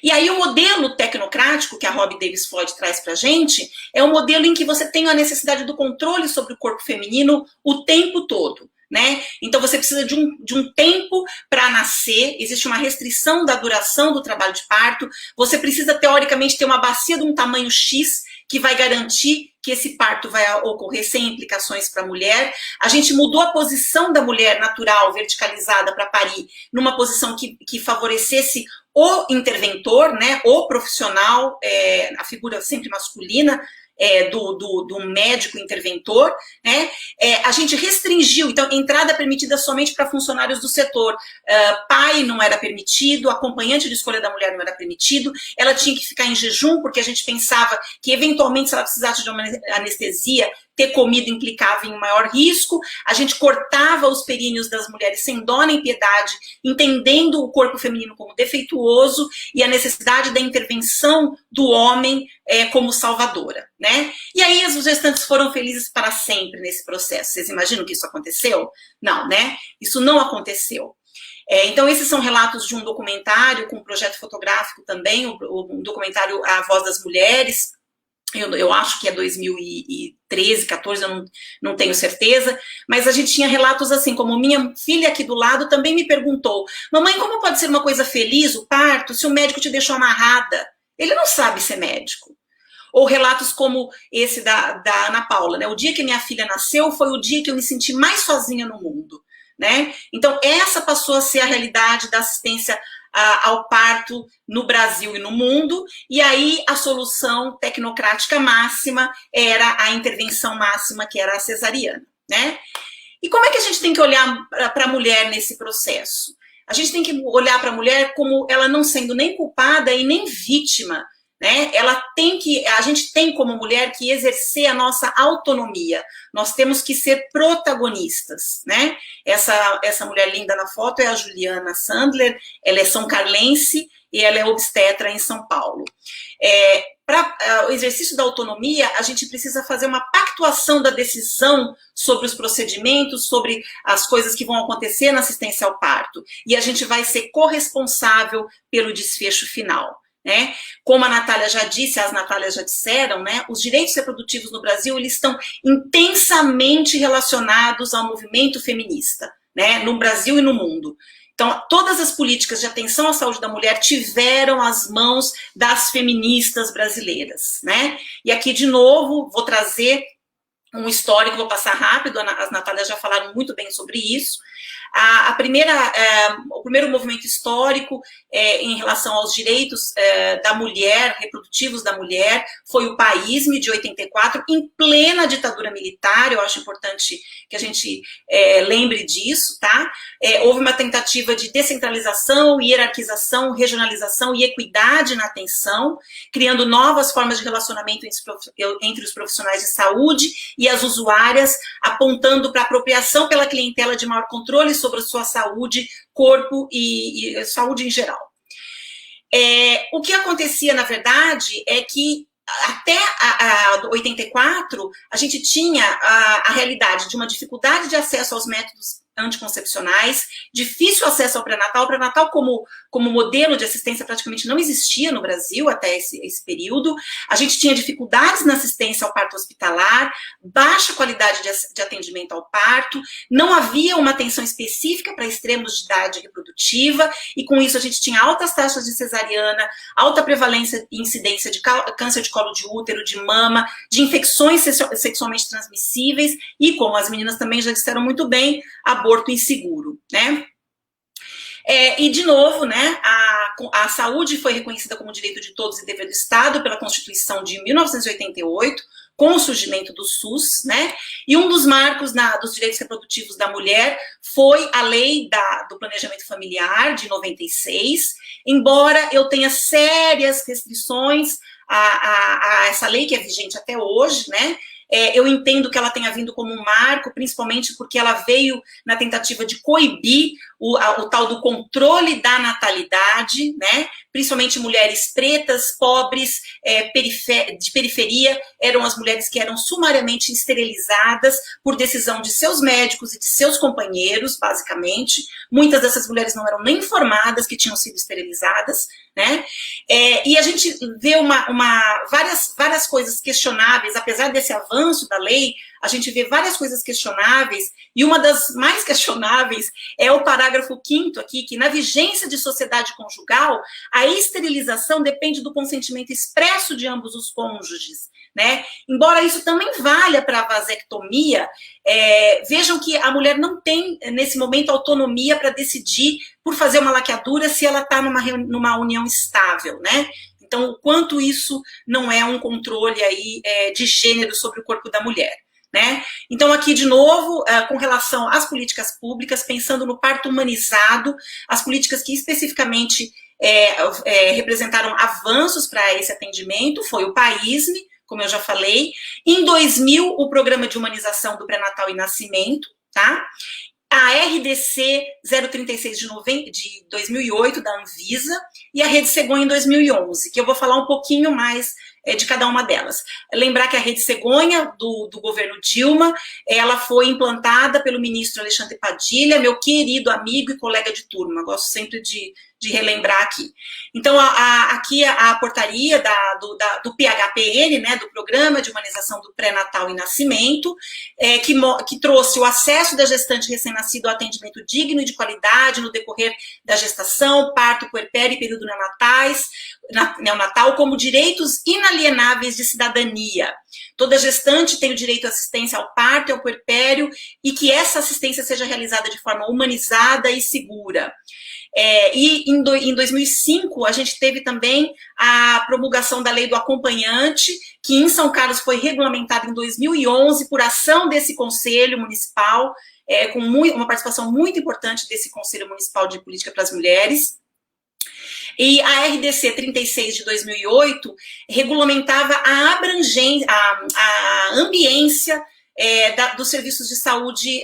E aí o modelo tecnocrático que a Robbie Davis Floyd traz para a gente é um modelo em que você tem a necessidade do controle sobre o corpo feminino o tempo todo, né? Então você precisa de um tempo para nascer, existe uma restrição da duração do trabalho de parto, você precisa teoricamente ter uma bacia de um tamanho X que vai garantir que esse parto vai ocorrer sem implicações para a mulher. A gente mudou a posição da mulher natural, verticalizada para parir, numa posição que favorecesse o interventor, né, o profissional, a figura sempre masculina, do médico interventor, né? A gente restringiu, então, entrada permitida somente para funcionários do setor, pai não era permitido, acompanhante de escolha da mulher não era permitido, ela tinha que ficar em jejum, porque a gente pensava que, eventualmente, se ela precisasse de uma anestesia, ter comido implicava em um maior risco, a gente cortava os períneos das mulheres sem dó nem piedade, entendendo o corpo feminino como defeituoso e a necessidade da intervenção do homem como salvadora, né? E aí as gestantes foram felizes para sempre nesse processo. Vocês imaginam que isso aconteceu? Não, né? Isso não aconteceu. Então, esses são relatos de um documentário com um projeto fotográfico também, um documentário A Voz das Mulheres. Eu acho que é 2013, 14, eu não tenho certeza, mas a gente tinha relatos assim, como minha filha aqui do lado também me perguntou, mamãe, como pode ser uma coisa feliz o parto se o médico te deixou amarrada? Ele não sabe ser médico. Ou relatos como esse da Ana Paula, né? O dia que minha filha nasceu foi o dia que eu me senti mais sozinha no mundo, né? Então, essa passou a ser a realidade da assistência ao parto no Brasil e no mundo, e aí a solução tecnocrática máxima era a intervenção máxima, que era a cesariana, né? E como é que a gente tem que olhar para a mulher nesse processo? A gente tem que olhar para a mulher como ela não sendo nem culpada e nem vítima, né? A gente tem como mulher que exercer a nossa autonomia, nós temos que ser protagonistas, né? Essa mulher linda na foto é a Juliana Sandler, ela é são carlense e ela é obstetra em São Paulo. Para o exercício da autonomia, a gente precisa fazer uma pactuação da decisão sobre os procedimentos, sobre as coisas que vão acontecer na assistência ao parto, e a gente vai ser corresponsável pelo desfecho final. Né? Como a Natália já disse, as Natálias já disseram, né? Os direitos reprodutivos no Brasil eles estão intensamente relacionados ao movimento feminista, né? No Brasil e no mundo. Então, todas as políticas de atenção à saúde da mulher tiveram as mãos das feministas brasileiras, né? E aqui, de novo, vou trazer um histórico, vou passar rápido, as Natálias já falaram muito bem sobre isso. O primeiro movimento histórico em relação aos direitos da mulher, reprodutivos da mulher, foi o Paísme, de 84, em plena ditadura militar. Eu acho importante que a gente lembre disso, tá? Houve uma tentativa de descentralização, hierarquização, regionalização e equidade na atenção, criando novas formas de relacionamento entre os profissionais de saúde, e e as usuárias, apontando para apropriação pela clientela de maior controle sobre a sua saúde, corpo e saúde em geral. O que acontecia, na verdade, é que até 84, a gente tinha a realidade de uma dificuldade de acesso aos métodos anticoncepcionais, difícil acesso ao pré-natal. O pré-natal como modelo de assistência praticamente não existia no Brasil até esse período. A gente tinha dificuldades na assistência ao parto hospitalar, baixa qualidade de atendimento ao parto, não havia uma atenção específica para extremos de idade reprodutiva, e com isso a gente tinha altas taxas de cesariana, alta prevalência e incidência de câncer de colo de útero, de mama, de infecções sexualmente transmissíveis, e como as meninas também já disseram muito bem, aborto inseguro, né? E, de novo, né, a saúde foi reconhecida como direito de todos e dever do Estado pela Constituição de 1988, com o surgimento do SUS, né? E um dos marcos dos direitos reprodutivos da mulher foi a lei do planejamento familiar, de 96, embora eu tenha sérias restrições a essa lei, que é vigente até hoje, né? Eu entendo que ela tenha vindo como um marco, principalmente porque ela veio na tentativa de coibir o tal do controle da natalidade, né? Principalmente mulheres pretas, pobres, de periferia, eram as mulheres que eram sumariamente esterilizadas por decisão de seus médicos e de seus companheiros, basicamente. Muitas dessas mulheres não eram nem informadas que tinham sido esterilizadas, né? E a gente vê várias coisas questionáveis, apesar desse avanço da lei, a gente vê várias coisas questionáveis, e uma das mais questionáveis é o parágrafo 5º aqui, que na vigência de sociedade conjugal, a esterilização depende do consentimento expresso de ambos os cônjuges, né? Embora isso também valha para a vasectomia, vejam que a mulher não tem, nesse momento, autonomia para decidir por fazer uma laqueadura se ela está numa união estável, né? Então, o quanto isso não é um controle aí, de gênero sobre o corpo da mulher, né? Então, aqui, de novo, com relação às políticas públicas, pensando no parto humanizado, as políticas que especificamente representaram avanços para esse atendimento foi o PAISME, como eu já falei. Em 2000, o Programa de Humanização do Pré-Natal e Nascimento, tá? A RDC 036 de 2008, da Anvisa, e a Rede Cegonha em 2011, que eu vou falar um pouquinho mais de cada uma delas. Lembrar que a Rede Cegonha, do governo Dilma, ela foi implantada pelo ministro Alexandre Padilha, meu querido amigo e colega de turma, gosto sempre de relembrar aqui. Então, aqui a portaria do PHPN, né, do Programa de Humanização do Pré-Natal e Nascimento, que trouxe o acesso da gestante recém-nascido ao atendimento digno e de qualidade no decorrer da gestação, parto, puerpério e período neonatal como direitos inalienáveis de cidadania. Toda gestante tem o direito à assistência ao parto e ao puerpério, e que essa assistência seja realizada de forma humanizada e segura. E em 2005, a gente teve também a promulgação da lei do acompanhante, que em São Carlos foi regulamentada em 2011 por ação desse Conselho Municipal, com uma participação muito importante desse Conselho Municipal de Política para as Mulheres. E a RDC 36 de 2008 regulamentava a abrangência, a ambiência dos serviços de saúde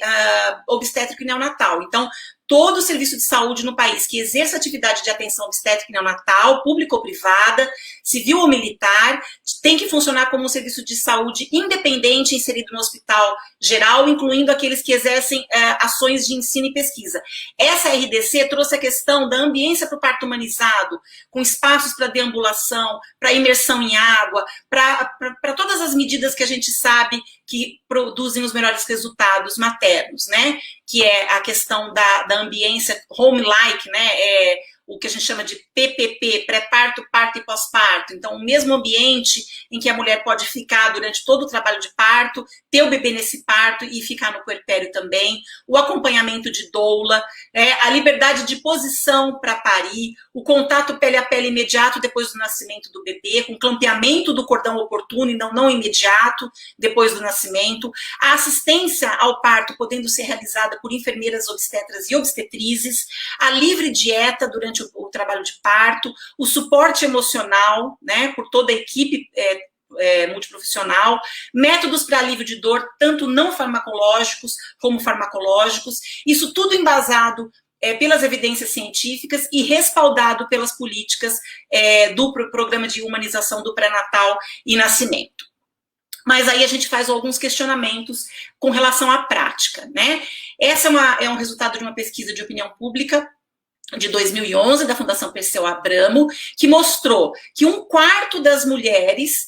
obstétrico e neonatal. Então, todo serviço de saúde no país que exerça atividade de atenção obstétrica e neonatal, pública ou privada, civil ou militar, tem que funcionar como um serviço de saúde independente inserido no hospital geral, incluindo aqueles que exercem ações de ensino e pesquisa. Essa RDC trouxe a questão da ambiência para o parto humanizado, com espaços para deambulação, para imersão em água, para todas as medidas que a gente sabe que produzem os melhores resultados maternos, né? Que é a questão da ambiência home-like, né? O que a gente chama de PPP, pré-parto, parto e pós-parto. Então, o mesmo ambiente em que a mulher pode ficar durante todo o trabalho de parto, ter o bebê nesse parto e ficar no puerpério também, o acompanhamento de doula, a liberdade de posição para parir, o contato pele a pele imediato depois do nascimento do bebê, com clampeamento do cordão oportuno e não imediato depois do nascimento, a assistência ao parto podendo ser realizada por enfermeiras obstetras e obstetrizes, a livre dieta durante o trabalho de parto, o suporte emocional, né, por toda a equipe multiprofissional, métodos para alívio de dor, tanto não farmacológicos como farmacológicos, isso tudo embasado pelas evidências científicas e respaldado pelas políticas do programa de humanização do pré-natal e nascimento. Mas aí a gente faz alguns questionamentos com relação à prática, né? Essa é um resultado de uma pesquisa de opinião pública de 2011, da Fundação Perseu Abramo, que mostrou que 1/4 das mulheres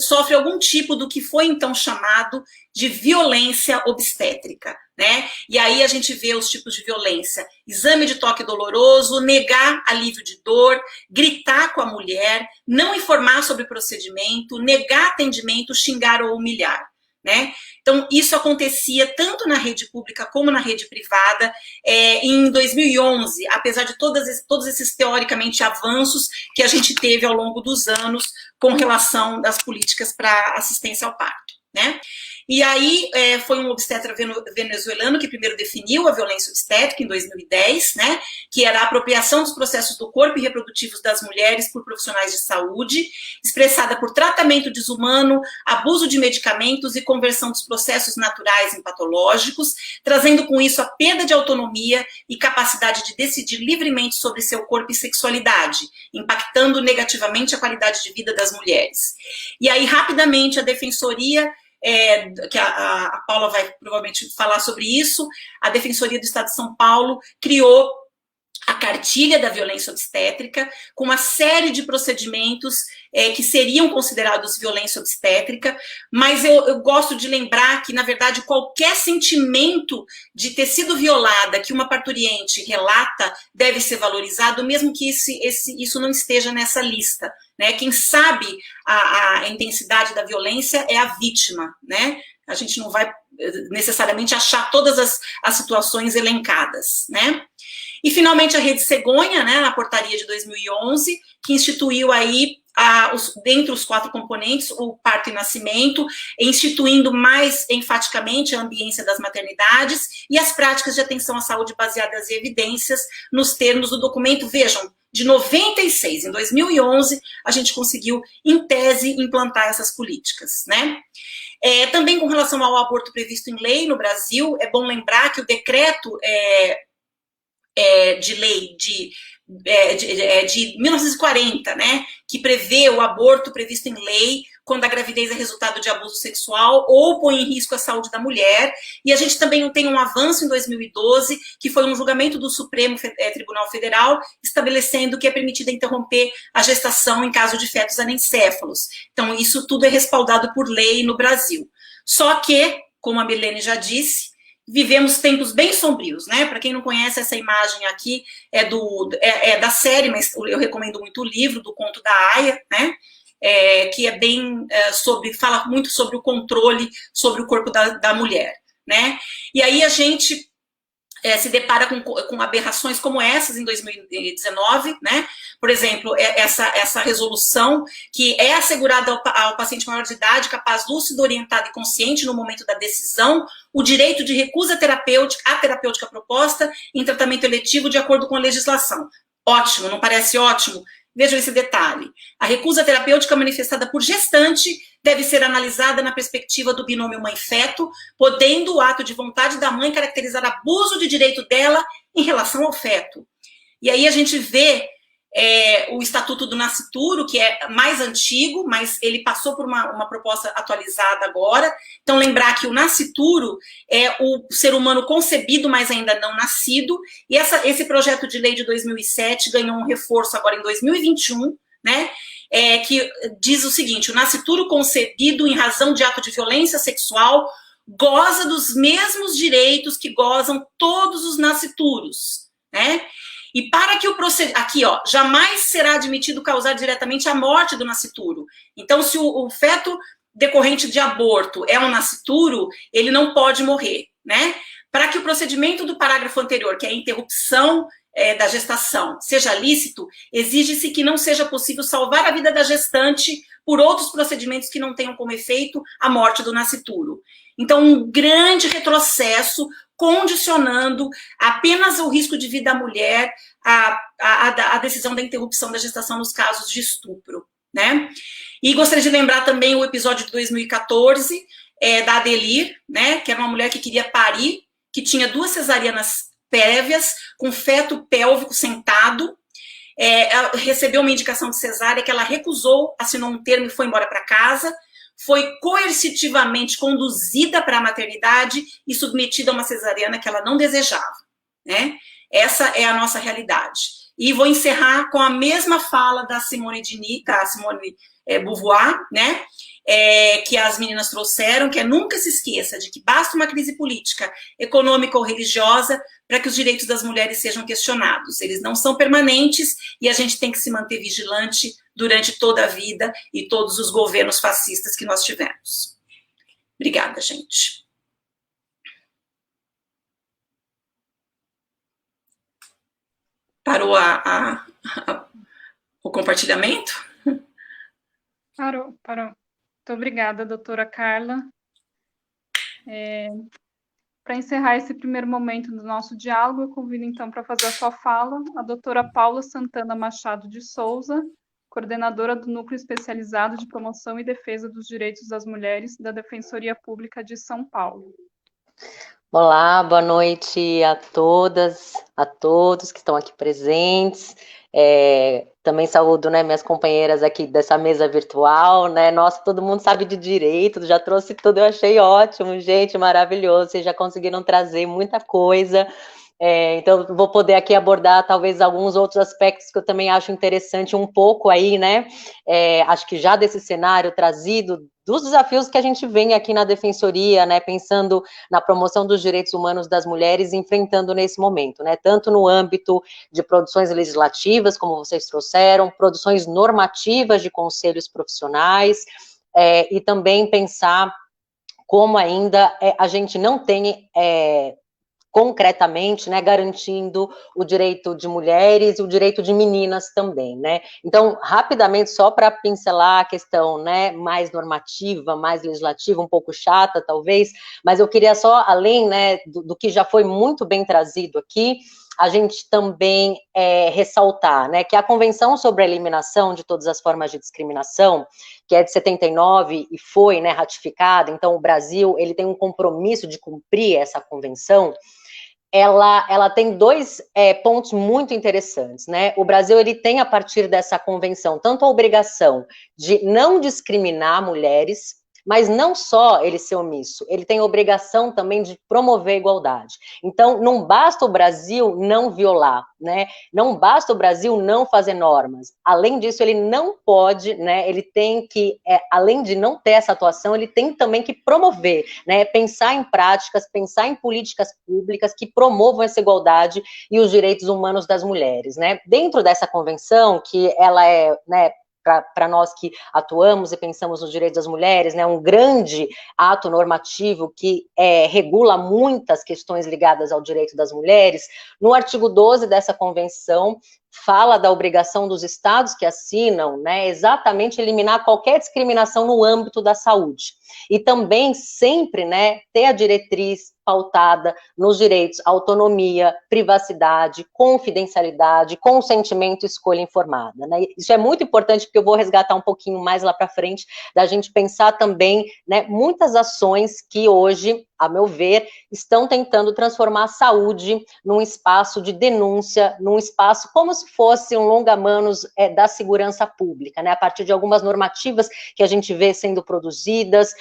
sofre algum tipo do que foi então chamado de violência obstétrica, né? E aí a gente vê os tipos de violência: exame de toque doloroso, negar alívio de dor, gritar com a mulher, não informar sobre o procedimento, negar atendimento, xingar ou humilhar, né? Então, isso acontecia tanto na rede pública como na rede privada. Em 2011, apesar de todos esses teoricamente avanços que a gente teve ao longo dos anos com relação às políticas para assistência ao parto, né? E aí foi um obstetra venezuelano que primeiro definiu a violência obstétrica em 2010, né, que era a apropriação dos processos do corpo e reprodutivos das mulheres por profissionais de saúde, expressada por tratamento desumano, abuso de medicamentos e conversão dos processos naturais em patológicos, trazendo com isso a perda de autonomia e capacidade de decidir livremente sobre seu corpo e sexualidade, impactando negativamente a qualidade de vida das mulheres. E aí, rapidamente, a Defensoria, que a Paula vai provavelmente falar sobre isso, a Defensoria do Estado de São Paulo criou a cartilha da violência obstétrica, com uma série de procedimentos que seriam considerados violência obstétrica, mas eu gosto de lembrar que, na verdade, qualquer sentimento de ter sido violada que uma parturiente relata deve ser valorizado, mesmo que isso não esteja nessa lista, né? Quem sabe a intensidade da violência é a vítima, né? A gente não vai necessariamente achar todas as situações elencadas, né? E, finalmente, a Rede Cegonha, né, na portaria de 2011, que instituiu aí, dentre os 4 componentes, o parto e nascimento, instituindo mais enfaticamente a ambiência das maternidades e as práticas de atenção à saúde baseadas em evidências, nos termos do documento, vejam, de 96, em 2011, a gente conseguiu, em tese, implantar essas políticas, né? Também com relação ao aborto previsto em lei no Brasil, é bom lembrar que o decreto de lei de 1940, né, que prevê o aborto previsto em lei quando a gravidez é resultado de abuso sexual ou põe em risco a saúde da mulher, e a gente também tem um avanço em 2012, que foi um julgamento do Supremo Tribunal Federal, estabelecendo que é permitido interromper a gestação em caso de fetos anencéfalos. Então, isso tudo é respaldado por lei no Brasil. Só que, como a Milene já disse, vivemos tempos bem sombrios, né? Para quem não conhece, essa imagem aqui é da série, mas eu recomendo muito o livro do Conto da Aia, né? Que é bem fala muito sobre o controle sobre o corpo da mulher, né? E aí a gente se depara com aberrações como essas em 2019, né? Por exemplo, essa resolução que é assegurada ao paciente maior de idade, capaz, lúcido, orientado e consciente no momento da decisão, o direito de recusa terapêutica proposta em tratamento eletivo de acordo com a legislação. Ótimo, não parece ótimo? Vejam esse detalhe. A recusa terapêutica manifestada por gestante deve ser analisada na perspectiva do binômio mãe-feto, podendo o ato de vontade da mãe caracterizar abuso de direito dela em relação ao feto. E aí a gente vê o Estatuto do Nascituro, que é mais antigo, mas ele passou por uma proposta atualizada agora. Então, lembrar que o nascituro é o ser humano concebido, mas ainda não nascido, e esse projeto de lei de 2007 ganhou um reforço agora em 2021, né, que diz o seguinte: o nascituro concebido em razão de ato de violência sexual goza dos mesmos direitos que gozam todos os nascituros, né? E para que o procedimento... Aqui, ó, jamais será admitido causar diretamente a morte do nascituro. Então, se o feto decorrente de aborto é um nascituro, ele não pode morrer, né? Para que o procedimento do parágrafo anterior, que é a interrupção da gestação, seja lícito, exige-se que não seja possível salvar a vida da gestante por outros procedimentos que não tenham como efeito a morte do nascituro. Então, um grande retrocesso, condicionando apenas o risco de vida da mulher à decisão da interrupção da gestação nos casos de estupro, né? E gostaria de lembrar também o episódio de 2014, da Adelir, né, que era uma mulher que queria parir, que tinha 2 cesarianas prévias, com feto pélvico sentado, ela recebeu uma indicação de cesárea que ela recusou, assinou um termo e foi embora para casa, foi coercitivamente conduzida para a maternidade e submetida a uma cesariana que ela não desejava, né? Essa é a nossa realidade. E vou encerrar com a mesma fala da Simone Beauvoir, né? Que as meninas trouxeram, que é: nunca se esqueça de que basta uma crise política, econômica ou religiosa para que os direitos das mulheres sejam questionados. Eles não são permanentes e a gente tem que se manter vigilante durante toda a vida e todos os governos fascistas que nós tivemos. Obrigada, gente. Parou o compartilhamento? Parou. Muito obrigada, doutora Carla. Para encerrar esse primeiro momento do nosso diálogo, eu convido então para fazer a sua fala a doutora Paula Santana Machado de Souza, coordenadora do Núcleo Especializado de Promoção e Defesa dos Direitos das Mulheres da Defensoria Pública de São Paulo. Olá, boa noite a todas, a todos que estão aqui presentes. Também saúdo, né, minhas companheiras aqui dessa mesa virtual, né? Nossa, todo mundo sabe de direito, já trouxe tudo, eu achei ótimo, gente, maravilhoso. Vocês já conseguiram trazer muita coisa. Então, vou poder aqui abordar talvez alguns outros aspectos que eu também acho interessante um pouco aí, né? Acho que já desse cenário trazido dos desafios que a gente vem aqui na Defensoria, né? Pensando na promoção dos direitos humanos das mulheres, enfrentando nesse momento, né? Tanto no âmbito de produções legislativas, como vocês trouxeram, produções normativas de conselhos profissionais, e também pensar como ainda a gente não tem concretamente, né, garantindo o direito de mulheres e o direito de meninas também, né? Então, rapidamente, só para pincelar a questão, né, mais normativa, mais legislativa, um pouco chata, talvez, mas eu queria só, além, né, do que já foi muito bem trazido aqui, a gente também ressaltar, né, que a Convenção sobre a Eliminação de Todas as Formas de Discriminação, que é de 79 e foi, né, ratificada, então o Brasil, ele tem um compromisso de cumprir essa convenção. Ela tem 2 pontos muito interessantes, né? O Brasil, ele tem, a partir dessa convenção, tanto a obrigação de não discriminar mulheres, mas não só ele ser omisso, ele tem a obrigação também de promover a igualdade. Então, não basta o Brasil não violar, né? Não basta o Brasil não fazer normas. Além disso, ele não pode, né? Ele tem que, além de não ter essa atuação, ele tem também que promover, né? Pensar em práticas, pensar em políticas públicas que promovam essa igualdade e os direitos humanos das mulheres, né? Dentro dessa convenção, que ela é, né, para nós que atuamos e pensamos nos direitos das mulheres, né, um grande ato normativo que regula muitas questões ligadas ao direito das mulheres. No artigo 12 dessa convenção, fala da obrigação dos estados que assinam, né, exatamente eliminar qualquer discriminação no âmbito da saúde. E também sempre, né, ter a diretriz pautada nos direitos à autonomia, privacidade, confidencialidade, consentimento e escolha informada, né? Isso é muito importante, porque eu vou resgatar um pouquinho mais lá para frente, da gente pensar também, né, muitas ações que hoje, a meu ver, estão tentando transformar a saúde num espaço de denúncia, num espaço como se fosse um longa-manos da segurança pública, né? A partir de algumas normativas que a gente vê sendo produzidas,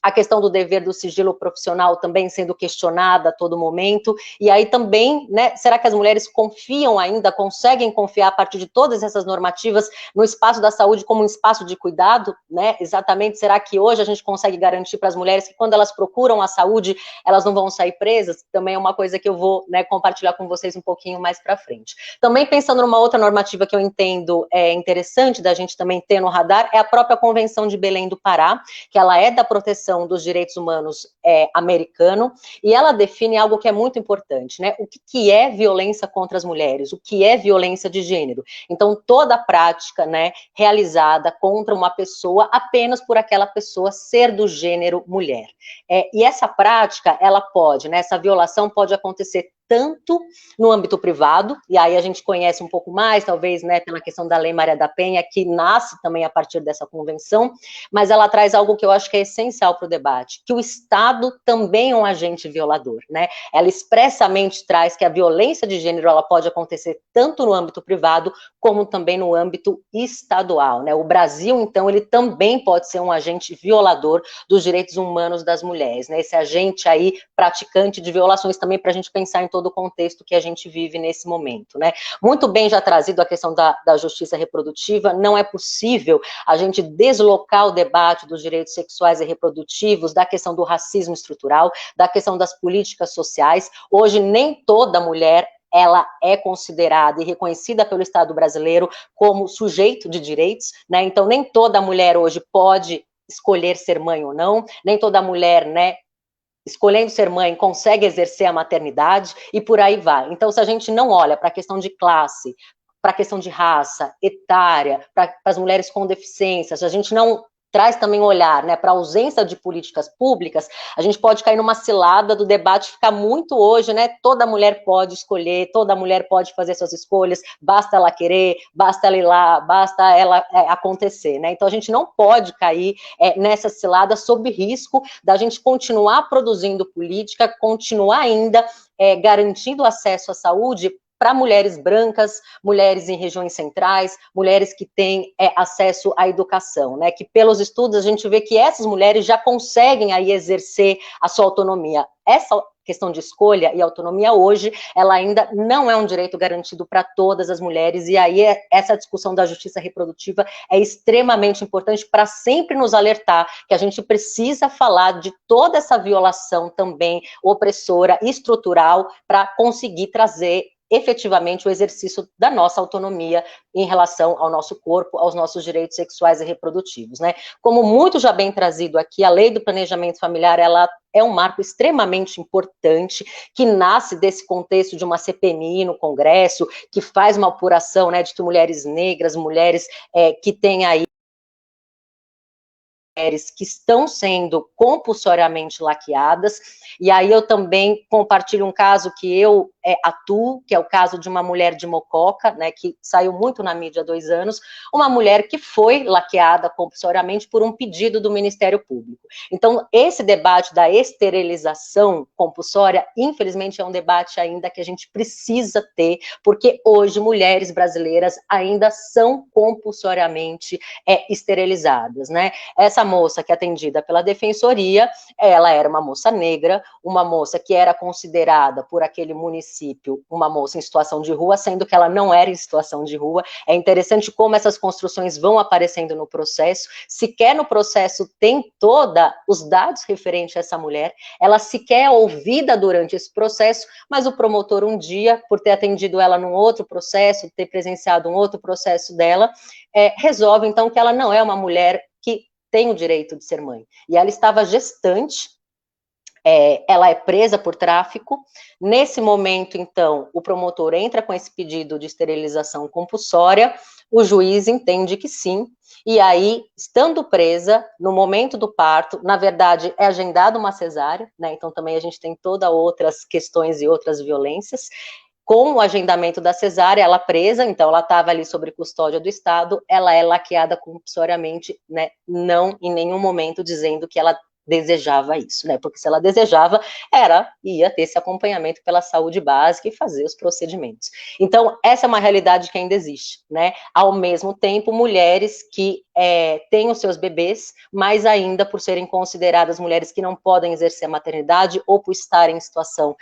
a questão do dever do sigilo profissional também sendo questionada a todo momento, e aí também, né, será que as mulheres confiam ainda, conseguem confiar a partir de todas essas normativas no espaço da saúde como um espaço de cuidado, né, exatamente, será que hoje a gente consegue garantir para as mulheres que quando elas procuram a saúde, elas não vão sair presas? Também é uma coisa que eu vou, né, compartilhar com vocês um pouquinho mais para frente. Também pensando numa outra normativa que eu entendo interessante da gente também ter no radar, é a própria Convenção de Belém do Pará, que ela é da proteção dos direitos humanos americano, e ela define algo que é muito importante, né? O que é violência contra as mulheres, o que é violência de gênero. Então, toda prática, né, realizada contra uma pessoa apenas por aquela pessoa ser do gênero mulher. E essa prática, ela pode, né, essa violação pode acontecer tanto no âmbito privado, e aí a gente conhece um pouco mais, talvez, né, pela questão da Lei Maria da Penha, que nasce também a partir dessa convenção, mas ela traz algo que eu acho que é essencial para o debate, que o Estado também é um agente violador, né? Ela expressamente traz que a violência de gênero, ela pode acontecer tanto no âmbito privado, como também no âmbito estadual, né? O Brasil, então, ele também pode ser um agente violador dos direitos humanos das mulheres, né? Esse agente aí, praticante de violações também, para a gente pensar em todo o contexto que a gente vive nesse momento, né? Muito bem já trazido a questão da justiça reprodutiva, não é possível a gente deslocar o debate dos direitos sexuais e reprodutivos da questão do racismo estrutural, da questão das políticas sociais. Hoje, nem toda mulher ela é considerada e reconhecida pelo Estado brasileiro como sujeito de direitos, né? Então, nem toda mulher hoje pode escolher ser mãe ou não, nem toda mulher, né, escolhendo ser mãe, consegue exercer a maternidade, e por aí vai. Então, se a gente não olha para a questão de classe, para a questão de raça, etária, para as mulheres com deficiências, a gente não traz também um olhar, né, para a ausência de políticas públicas, a gente pode cair numa cilada do debate ficar muito hoje, né, toda mulher pode escolher, toda mulher pode fazer suas escolhas, basta ela querer, basta ela ir lá, basta ela acontecer, né, então a gente não pode cair nessa cilada sob risco da gente continuar produzindo política, continuar ainda garantindo acesso à saúde para mulheres brancas, mulheres em regiões centrais, mulheres que têm acesso à educação, né? Que pelos estudos a gente vê que essas mulheres já conseguem aí exercer a sua autonomia. Essa questão de escolha e autonomia hoje, ela ainda não é um direito garantido para todas as mulheres, e aí essa discussão da justiça reprodutiva é extremamente importante para sempre nos alertar que a gente precisa falar de toda essa violação também opressora, estrutural, para conseguir trazer efetivamente o exercício da nossa autonomia em relação ao nosso corpo, aos nossos direitos sexuais e reprodutivos, né? Como muito já bem trazido aqui, a Lei do Planejamento Familiar, ela é um marco extremamente importante, que nasce desse contexto de uma CPMI no Congresso, que faz uma apuração, né, de que mulheres negras, mulheres que têm aí que estão sendo compulsoriamente laqueadas, e aí eu também compartilho um caso que eu atuo, que é o caso de uma mulher de Mococa, né, que saiu muito na mídia há 2 anos, uma mulher que foi laqueada compulsoriamente por um pedido do Ministério Público. Então, esse debate da esterilização compulsória, infelizmente, é um debate ainda que a gente precisa ter, porque hoje mulheres brasileiras ainda são compulsoriamente esterilizadas, né? Essa moça que é atendida pela defensoria, ela era uma moça negra, uma moça que era considerada por aquele município uma moça em situação de rua, sendo que ela não era em situação de rua. É interessante como essas construções vão aparecendo no processo, sequer no processo tem todos os dados referentes a essa mulher, ela sequer é ouvida durante esse processo, mas o promotor um dia, por ter atendido ela num outro processo, ter presenciado um outro processo dela, resolve então que ela não é uma mulher que tem o direito de ser mãe. E ela estava gestante, ela é presa por tráfico. Nesse momento, então, o promotor entra com esse pedido de esterilização compulsória, o juiz entende que sim, e aí, estando presa, no momento do parto, na verdade, é agendada uma cesárea, né? Então também a gente tem todas outras questões e outras violências. Com o agendamento da cesárea, ela presa, então ela estava ali sob custódia do Estado, ela é laqueada compulsoriamente, né? Não em nenhum momento dizendo que ela desejava isso, né? Porque se ela desejava, ia ter esse acompanhamento pela saúde básica e fazer os procedimentos. Então, essa é uma realidade que ainda existe, né? Ao mesmo tempo, mulheres que têm os seus bebês, mas ainda por serem consideradas mulheres que não podem exercer a maternidade, ou por estarem em situação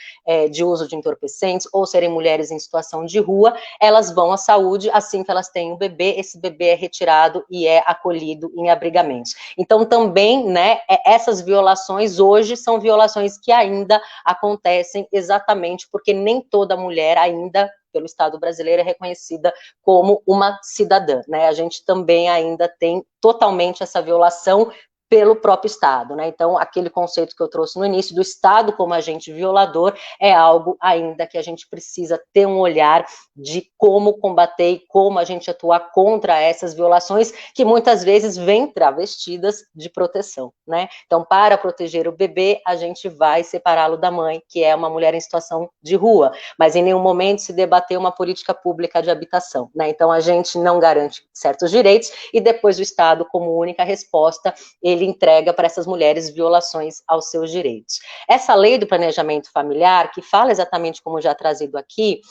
de uso de entorpecentes, ou serem mulheres em situação de rua, elas vão à saúde assim que elas têm um bebê, esse bebê é retirado e é acolhido em abrigamentos. Então, também, né, essas violações hoje são violações que ainda acontecem exatamente porque nem toda mulher ainda, pelo Estado brasileiro, é reconhecida como uma cidadã, né? A gente também ainda tem totalmente essa violação pelo próprio Estado, né? Então, aquele conceito que eu trouxe no início do Estado como agente violador é algo ainda que a gente precisa ter um olhar de como combater e como a gente atuar contra essas violações que muitas vezes vêm travestidas de proteção, né? Então, para proteger o bebê, a gente vai separá-lo da mãe, que é uma mulher em situação de rua, mas em nenhum momento se debateu uma política pública de habitação, né? Então, a gente não garante certos direitos e depois o Estado, como única resposta, ele entrega para essas mulheres violações aos seus direitos. Essa lei do planejamento familiar, que fala exatamente como já trazido aqui,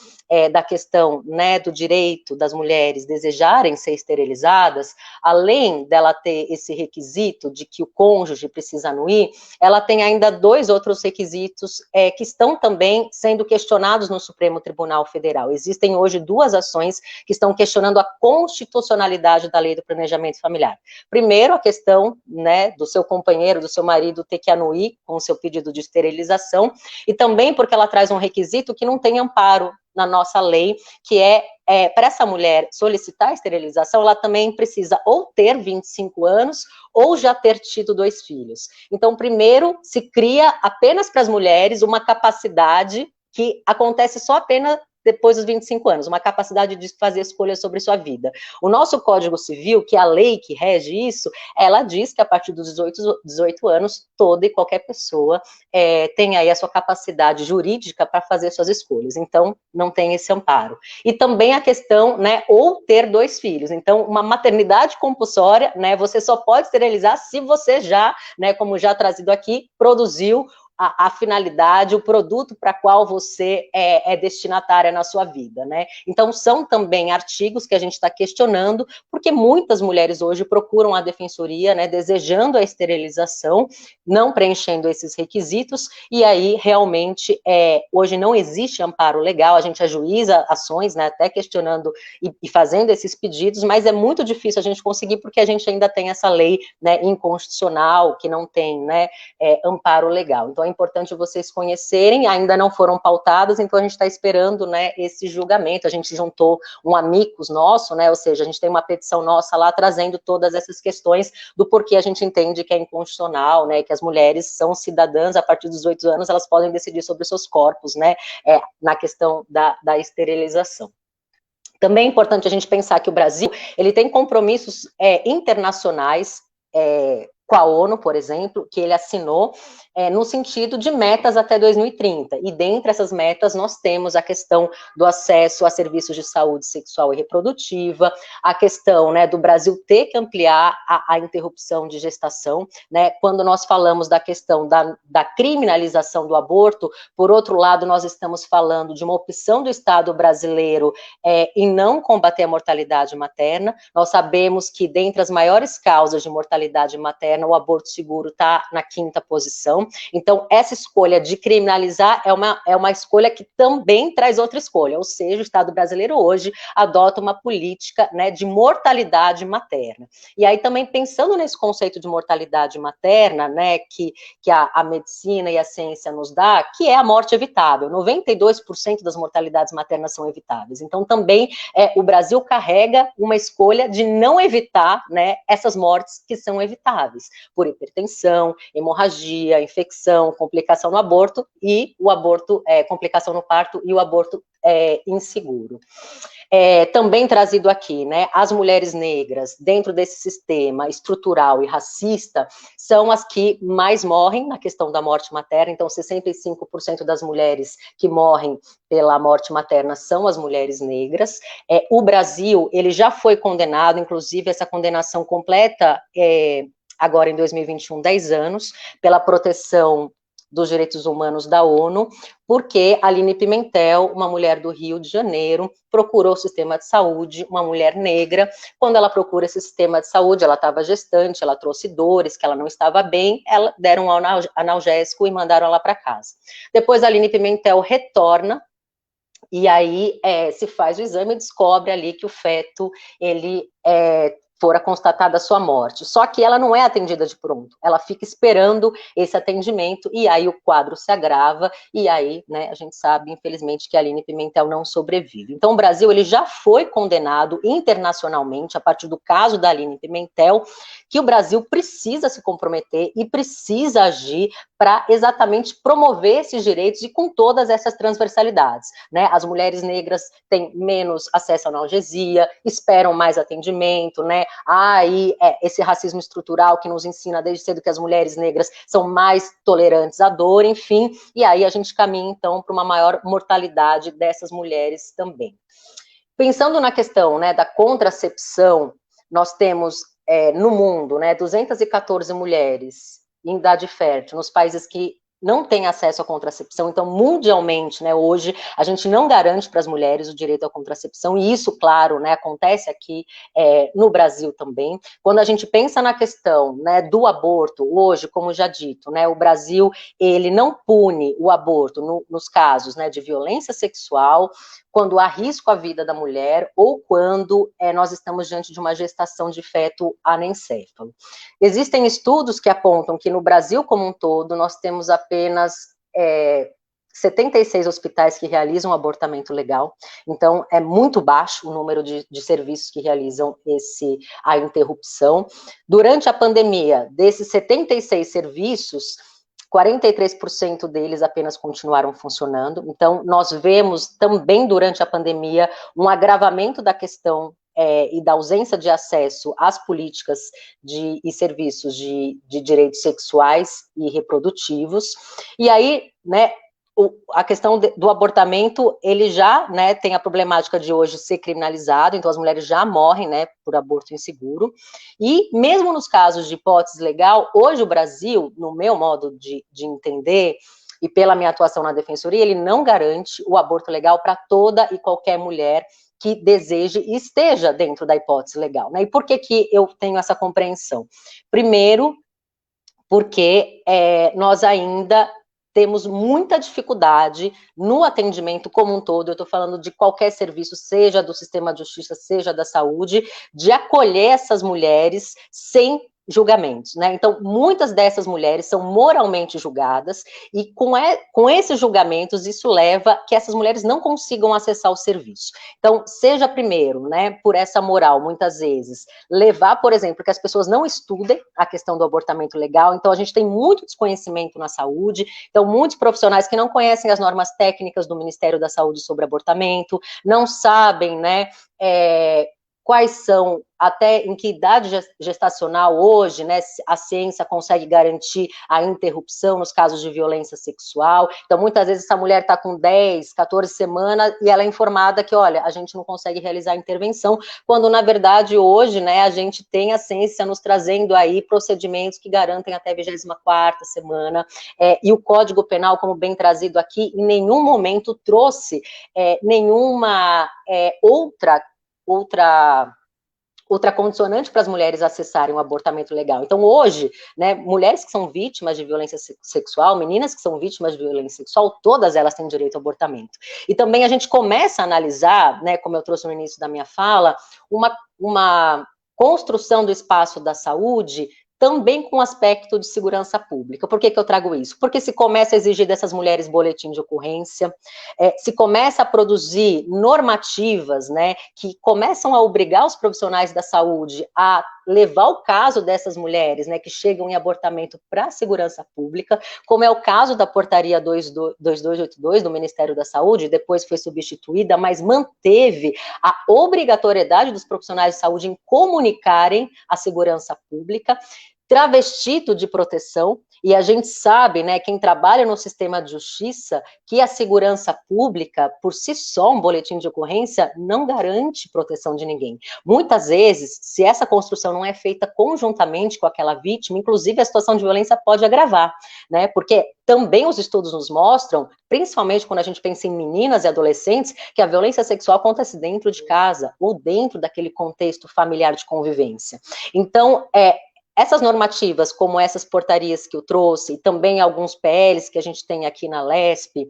da questão, né, do direito das mulheres desejarem ser esterilizadas, além dela ter esse requisito de que o cônjuge precisa anuir, ela tem ainda 2 outros requisitos que estão também sendo questionados no Supremo Tribunal Federal. Existem hoje 2 ações que estão questionando a constitucionalidade da lei do planejamento familiar. Primeiro, a questão, né, do seu companheiro, do seu marido ter que anuir com o seu pedido de esterilização, e também porque ela traz um requisito que não tem amparo na nossa lei, que para essa mulher solicitar a esterilização, ela também precisa ou ter 25 anos, ou já ter tido 2 filhos. Então, primeiro, se cria apenas para as mulheres uma capacidade que acontece só apenas depois dos 25 anos, uma capacidade de fazer escolhas sobre sua vida. O nosso Código Civil, que é a lei que rege isso, ela diz que a partir dos 18 anos, toda e qualquer pessoa tem aí a sua capacidade jurídica para fazer suas escolhas. Então, não tem esse amparo. E também a questão, né, ou ter 2 filhos. Então, uma maternidade compulsória, né, você só pode esterilizar se você já, né, como já trazido aqui, produziu a finalidade, o produto para qual você é destinatária na sua vida, né? Então, são também artigos que a gente está questionando, porque muitas mulheres hoje procuram a defensoria, né, desejando a esterilização, não preenchendo esses requisitos, e aí, realmente, hoje não existe amparo legal, a gente ajuiza ações, né, até questionando e fazendo esses pedidos, mas é muito difícil a gente conseguir, porque a gente ainda tem essa lei, né, inconstitucional, que não tem, né, amparo legal. Então, é importante vocês conhecerem, ainda não foram pautadas, então a gente está esperando, né, esse julgamento. A gente juntou um amicus nosso, né, ou seja, a gente tem uma petição nossa lá trazendo todas essas questões do porquê a gente entende que é inconstitucional, né, que as mulheres são cidadãs, a partir dos 18 anos elas podem decidir sobre os seus corpos, né, na questão da esterilização. Também é importante a gente pensar que o Brasil, ele tem compromissos internacionais, com a ONU, por exemplo, que ele assinou no sentido de metas até 2030, e dentre essas metas nós temos a questão do acesso a serviços de saúde sexual e reprodutiva, a questão, né, do Brasil ter que ampliar a interrupção de gestação, né, quando nós falamos da questão da criminalização do aborto, por outro lado, nós estamos falando de uma opção do Estado brasileiro em não combater a mortalidade materna. Nós sabemos que dentre as maiores causas de mortalidade materna, o aborto seguro está na 5ª posição. Então, essa escolha de criminalizar é uma escolha que também traz outra escolha, ou seja, o Estado brasileiro hoje adota uma política, né, de mortalidade materna. E aí também pensando nesse conceito de mortalidade materna, né, que a medicina e a ciência nos dá, que é a morte evitável. 92% das mortalidades maternas são evitáveis. Então, também o Brasil carrega uma escolha de não evitar, né, essas mortes que são evitáveis, por hipertensão, hemorragia, infecção, complicação no aborto, e o aborto, complicação no parto e o aborto inseguro. Também trazido aqui, né, as mulheres negras, dentro desse sistema estrutural e racista, são as que mais morrem na questão da morte materna. Então, 65% das mulheres que morrem pela morte materna são as mulheres negras. O Brasil, ele já foi condenado, inclusive essa condenação completa, agora em 2021, 10 anos, pela proteção dos direitos humanos da ONU, porque a Aline Pimentel, uma mulher do Rio de Janeiro, procurou o sistema de saúde, uma mulher negra. Quando ela procura esse sistema de saúde, ela estava gestante, ela trouxe dores, que ela não estava bem, ela deram um analgésico e mandaram ela para casa. Depois a Aline Pimentel retorna, e aí se faz o exame e descobre ali que o feto, ele fora constatada a sua morte. Só que ela não é atendida de pronto, ela fica esperando esse atendimento, e aí o quadro se agrava, e aí, né, a gente sabe, infelizmente, que a Aline Pimentel não sobrevive. Então, o Brasil, ele já foi condenado internacionalmente, a partir do caso da Aline Pimentel, que o Brasil precisa se comprometer e precisa agir para exatamente promover esses direitos e com todas essas transversalidades, né? As mulheres negras têm menos acesso à analgesia, esperam mais atendimento, né? Aí esse racismo estrutural que nos ensina desde cedo que as mulheres negras são mais tolerantes à dor, enfim, e aí a gente caminha então para uma maior mortalidade dessas mulheres também. Pensando na questão, né, da contracepção, nós temos no mundo, né, 214 mulheres em idade fértil, nos países que não têm acesso à contracepção. Então, mundialmente, né, hoje, a gente não garante para as mulheres o direito à contracepção, e isso, claro, né, acontece aqui no Brasil também. Quando a gente pensa na questão, né, do aborto, hoje, como já dito, né, o Brasil, ele não pune o aborto nos casos, né, de violência sexual, quando há risco à vida da mulher, ou quando nós estamos diante de uma gestação de feto anencéfalo. Existem estudos que apontam que no Brasil como um todo, nós temos apenas 76 hospitais que realizam abortamento legal, então é muito baixo o número de serviços que realizam a interrupção. Durante a pandemia, desses 76 serviços, 43% deles apenas continuaram funcionando. Então, nós vemos também durante a pandemia um agravamento da questão e da ausência de acesso às políticas e serviços de direitos sexuais e reprodutivos. E aí, né, a questão do abortamento, ele já, né, tem a problemática de hoje ser criminalizado, então as mulheres já morrem, né, por aborto inseguro, e mesmo nos casos de hipótese legal, hoje o Brasil, no meu modo de entender, e pela minha atuação na defensoria, ele não garante o aborto legal para toda e qualquer mulher que deseje e esteja dentro da hipótese legal, né? E por que que eu tenho essa compreensão? Primeiro, porque nós ainda temos muita dificuldade no atendimento como um todo, eu estou falando de qualquer serviço, seja do sistema de justiça, seja da saúde, de acolher essas mulheres sem julgamentos, né? Então, muitas dessas mulheres são moralmente julgadas, e com esses julgamentos, isso leva que essas mulheres não consigam acessar o serviço. Então, seja primeiro, né, por essa moral, muitas vezes, levar, por exemplo, que as pessoas não estudem a questão do abortamento legal, então a gente tem muito desconhecimento na saúde, então muitos profissionais que não conhecem as normas técnicas do Ministério da Saúde sobre abortamento, não sabem, né, quais são, até em que idade gestacional hoje, né, a ciência consegue garantir a interrupção nos casos de violência sexual. Então, muitas vezes essa mulher está com 10, 14 semanas e ela é informada que, olha, a gente não consegue realizar a intervenção, quando, na verdade, hoje, né, a gente tem a ciência nos trazendo aí procedimentos que garantem até a 24ª semana, e o Código Penal, como bem trazido aqui, em nenhum momento trouxe nenhuma outra condicionante para as mulheres acessarem o abortamento legal. Então, hoje, né, mulheres que são vítimas de violência sexual, meninas que são vítimas de violência sexual, todas elas têm direito ao abortamento. E também a gente começa a analisar, né, como eu trouxe no início da minha fala, uma construção do espaço da saúde também com aspecto de segurança pública. Por que que eu trago isso? Porque se começa a exigir dessas mulheres boletim de ocorrência, se começa a produzir normativas, né, que começam a obrigar os profissionais da saúde a levar o caso dessas mulheres, né, que chegam em abortamento para a segurança pública, como é o caso da portaria 2282 do Ministério da Saúde, depois foi substituída, mas manteve a obrigatoriedade dos profissionais de saúde em comunicarem a segurança pública, travestido de proteção, e a gente sabe, né, quem trabalha no sistema de justiça, que a segurança pública, por si só, um boletim de ocorrência, não garante proteção de ninguém. Muitas vezes, se essa construção não é feita conjuntamente com aquela vítima, inclusive a situação de violência pode agravar, né, porque também os estudos nos mostram, principalmente quando a gente pensa em meninas e adolescentes, que a violência sexual acontece dentro de casa, ou dentro daquele contexto familiar de convivência. Então, essas normativas, como essas portarias que eu trouxe, e também alguns PLs que a gente tem aqui na LESP,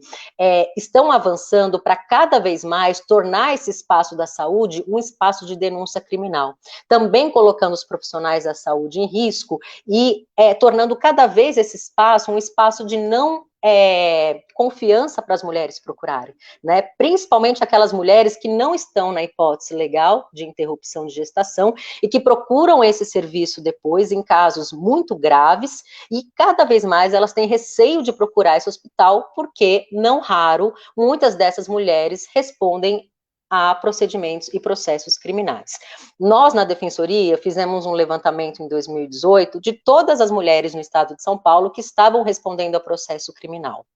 estão avançando para cada vez mais tornar esse espaço da saúde um espaço de denúncia criminal, também colocando os profissionais da saúde em risco e tornando cada vez esse espaço um espaço de não confiança para as mulheres procurarem, né? Principalmente aquelas mulheres que não estão na hipótese legal de interrupção de gestação e que procuram esse serviço depois em casos muito graves e cada vez mais elas têm receio de procurar esse hospital porque, não raro, muitas dessas mulheres respondem a procedimentos e processos criminais. Nós, na Defensoria, fizemos um levantamento em 2018 de todas as mulheres no estado de São Paulo que estavam respondendo a processo criminal.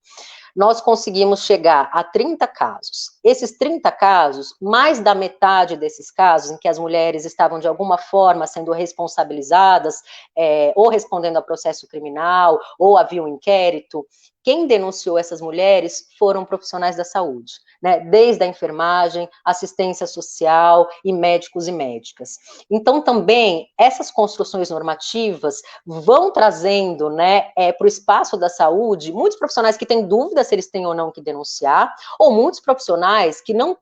Nós conseguimos chegar a 30 casos. Esses 30 casos, mais da metade desses casos, em que as mulheres estavam, de alguma forma, sendo responsabilizadas, ou respondendo a processo criminal, ou havia um inquérito, quem denunciou essas mulheres foram profissionais da saúde, né? Desde a enfermagem, assistência social e médicos e médicas. Então, também, essas construções normativas vão trazendo, né, para o espaço da saúde, muitos profissionais que têm dúvida se eles têm ou não que denunciar, ou muitos profissionais que não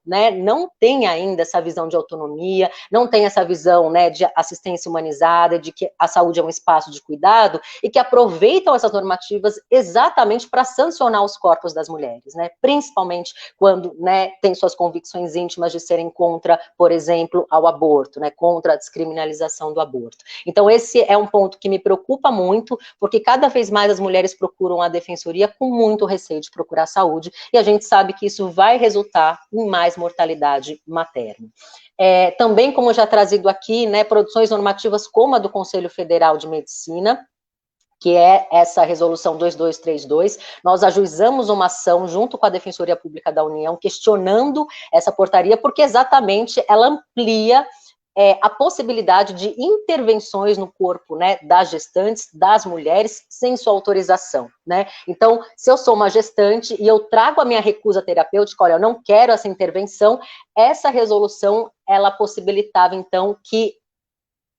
têm ainda essa visão de autonomia, não têm essa visão, né, de assistência humanizada, de que a saúde é um espaço de cuidado, e que aproveitam essas normativas exatamente para sancionar os corpos das mulheres, né, principalmente quando, né, tem suas convicções íntimas de serem contra, por exemplo, ao aborto, né, contra a descriminalização do aborto. Então, esse é um ponto que me preocupa muito, porque cada vez mais as mulheres procuram a Defensoria com muito receio de procurar saúde, e a gente sabe que isso vai resultar em mais mortalidade materna. Também, como já trazido aqui, né, produções normativas como a do Conselho Federal de Medicina, que é essa resolução 2232, nós ajuizamos uma ação junto com a Defensoria Pública da União, questionando essa portaria, porque exatamente ela amplia a possibilidade de intervenções no corpo, né, das gestantes, das mulheres, sem sua autorização, né? Então, se eu sou uma gestante e eu trago a minha recusa terapêutica, olha, eu não quero essa intervenção, essa resolução, ela possibilitava, então, que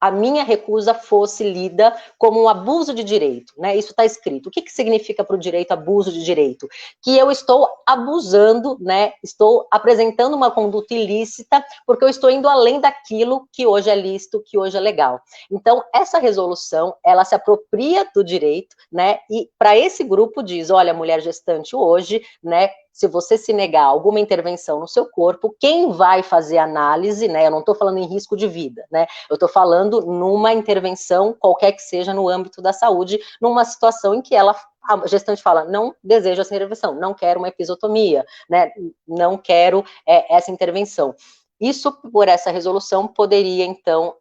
a minha recusa fosse lida como um abuso de direito, né? Isso está escrito. O que significa para o direito abuso de direito? Que eu estou abusando, né? Estou apresentando uma conduta ilícita porque eu estou indo além daquilo que hoje é lícito, que hoje é legal. Então, essa resolução, ela se apropria do direito, né? E para esse grupo diz, olha, mulher gestante hoje, né? Se você se negar alguma intervenção no seu corpo, quem vai fazer análise, né? Eu não estou falando em risco de vida, né? Eu estou falando numa intervenção, qualquer que seja, no âmbito da saúde, numa situação em que a gestante fala, não desejo essa intervenção, não quero uma episiotomia, né? Não quero essa intervenção. Isso, por essa resolução, poderia, então,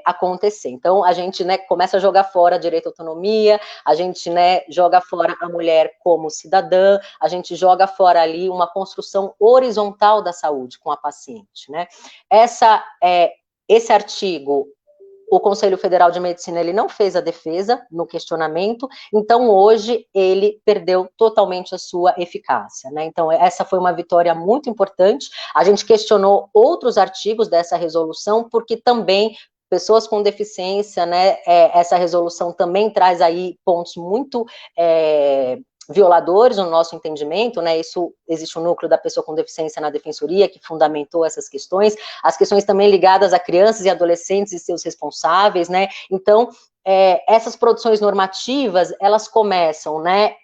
acontecer. Então, a gente, né, começa a jogar fora direito à autonomia, a gente, né, joga fora a mulher como cidadã, a gente joga fora ali uma construção horizontal da saúde com a paciente, né? Esse artigo, o Conselho Federal de Medicina, ele não fez a defesa no questionamento, então hoje ele perdeu totalmente a sua eficácia, né? Então essa foi uma vitória muito importante. A gente questionou outros artigos dessa resolução, porque também pessoas com deficiência, né, essa resolução também traz aí pontos muito violadores no nosso entendimento, né? Isso, existe um núcleo da pessoa com deficiência na Defensoria que fundamentou essas questões, as questões também ligadas a crianças e adolescentes e seus responsáveis, né? Então, essas produções normativas, elas começam, né,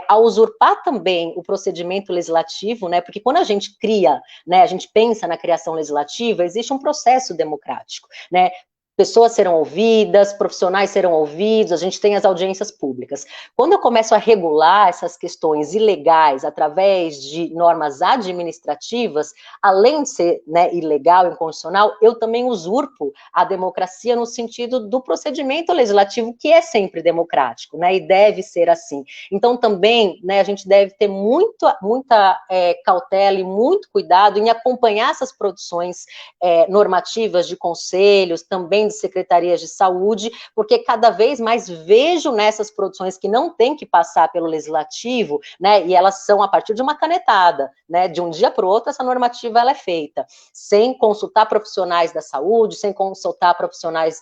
a usurpar também o procedimento legislativo, né? Porque quando a gente cria, né, a gente pensa na criação legislativa, existe um processo democrático, né? Pessoas serão ouvidas, profissionais serão ouvidos, a gente tem as audiências públicas. Quando eu começo a regular essas questões ilegais através de normas administrativas, além de ser, né, ilegal e inconstitucional, eu também usurpo a democracia no sentido do procedimento legislativo, que é sempre democrático, né, e deve ser assim. Então, também, né, a gente deve ter muita cautela e muito cuidado em acompanhar essas produções normativas de conselhos, também grandes secretarias de saúde, porque cada vez mais vejo nessas produções que não tem que passar pelo legislativo, né, e elas são a partir de uma canetada, né, de um dia para o outro essa normativa ela é feita, sem consultar profissionais da saúde, sem consultar profissionais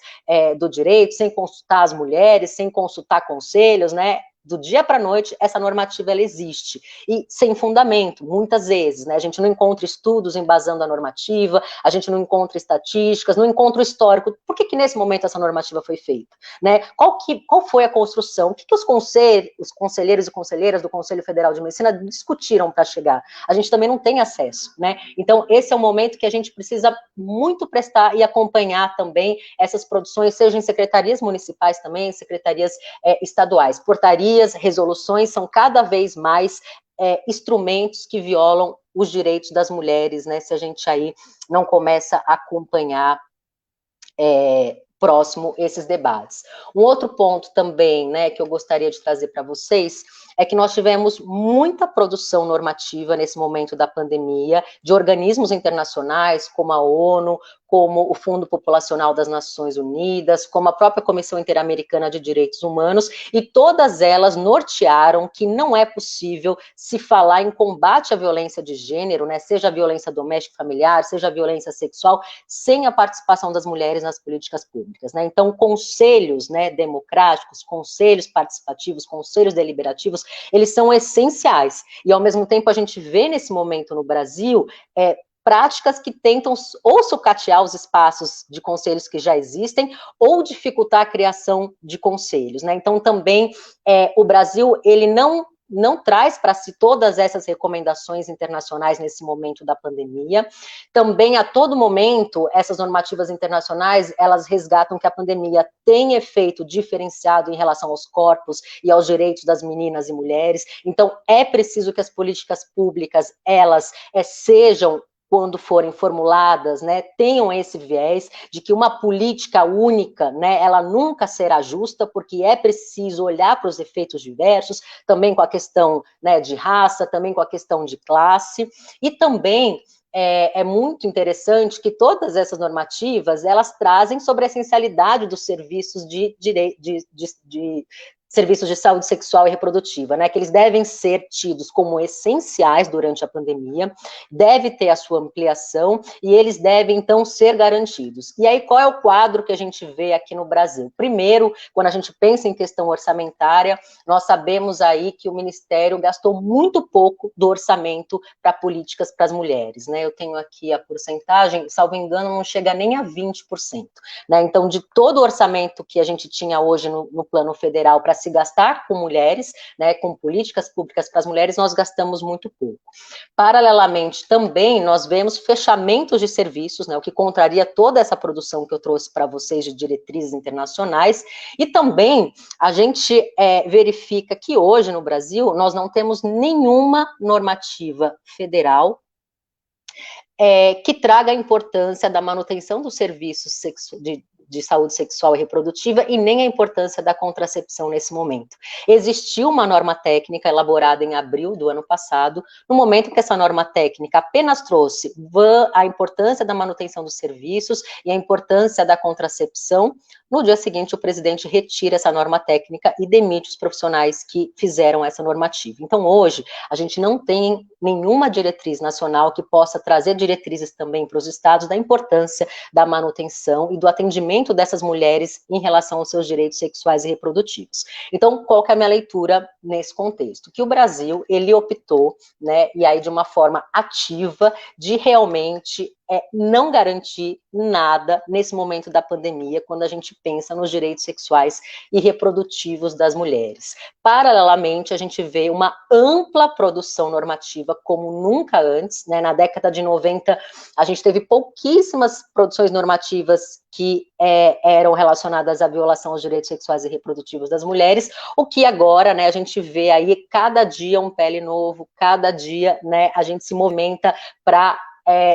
do direito, sem consultar as mulheres, sem consultar conselhos, né, do dia para a noite, essa normativa ela existe, e sem fundamento, muitas vezes, né, a gente não encontra estudos embasando a normativa, a gente não encontra estatísticas, não encontra o histórico, por que nesse momento essa normativa foi feita, né, qual foi a construção, o que os conselheiros e conselheiras do Conselho Federal de Medicina discutiram para chegar, a gente também não tem acesso, né, então esse é um momento que a gente precisa muito prestar e acompanhar também essas produções, seja em secretarias municipais também, secretarias estaduais, portarias, resoluções são cada vez mais instrumentos que violam os direitos das mulheres, né, se a gente aí não começa a acompanhar próximo esses debates. Um outro ponto também, né, que eu gostaria de trazer para vocês, é que nós tivemos muita produção normativa nesse momento da pandemia, de organismos internacionais, como a ONU, como o Fundo Populacional das Nações Unidas, como a própria Comissão Interamericana de Direitos Humanos, e todas elas nortearam que não é possível se falar em combate à violência de gênero, né, seja a violência doméstica e familiar, seja a violência sexual, sem a participação das mulheres nas políticas públicas, né, então conselhos, né, democráticos, conselhos participativos, conselhos deliberativos, eles são essenciais, e ao mesmo tempo a gente vê nesse momento no Brasil, práticas que tentam ou sucatear os espaços de conselhos que já existem, ou dificultar a criação de conselhos, né, então também o Brasil, ele não traz para si todas essas recomendações internacionais nesse momento da pandemia, também a todo momento, essas normativas internacionais, elas resgatam que a pandemia tem efeito diferenciado em relação aos corpos e aos direitos das meninas e mulheres, então é preciso que as políticas públicas, elas sejam, quando forem formuladas, né, tenham esse viés de que uma política única, né, ela nunca será justa, porque é preciso olhar para os efeitos diversos, também com a questão, né, de raça, também com a questão de classe, e também é muito interessante que todas essas normativas, elas trazem sobre a essencialidade dos serviços de serviços de saúde sexual e reprodutiva, né, que eles devem ser tidos como essenciais durante a pandemia, deve ter a sua ampliação, e eles devem, então, ser garantidos. E aí, qual é o quadro que a gente vê aqui no Brasil? Primeiro, quando a gente pensa em questão orçamentária, nós sabemos aí que o Ministério gastou muito pouco do orçamento para políticas para as mulheres, né, eu tenho aqui a porcentagem, salvo engano, não chega nem a 20%, né, então, de todo o orçamento que a gente tinha hoje no plano federal para se gastar com mulheres, né, com políticas públicas para as mulheres, nós gastamos muito pouco. Paralelamente, também, nós vemos fechamentos de serviços, né, o que contraria toda essa produção que eu trouxe para vocês de diretrizes internacionais, e também a gente verifica que hoje no Brasil nós não temos nenhuma normativa federal que traga a importância da manutenção dos serviços de saúde sexual e reprodutiva, e nem a importância da contracepção nesse momento. Existiu uma norma técnica elaborada em abril do ano passado, no momento que essa norma técnica apenas trouxe a importância da manutenção dos serviços e a importância da contracepção, no dia seguinte o presidente retira essa norma técnica e demite os profissionais que fizeram essa normativa. Então hoje, a gente não tem nenhuma diretriz nacional que possa trazer diretrizes também para os estados da importância da manutenção e do atendimento dessas mulheres em relação aos seus direitos sexuais e reprodutivos. Então, qual que é a minha leitura nesse contexto? Que o Brasil, ele optou, né, e aí de uma forma ativa, de realmente não garantir nada nesse momento da pandemia, quando a gente pensa nos direitos sexuais e reprodutivos das mulheres. Paralelamente, a gente vê uma ampla produção normativa como nunca antes, né? Na década de 90, a gente teve pouquíssimas produções normativas que eram relacionadas à violação aos direitos sexuais e reprodutivos das mulheres, o que agora, né, a gente vê aí cada dia um pele novo, cada dia, né, a gente se movimenta para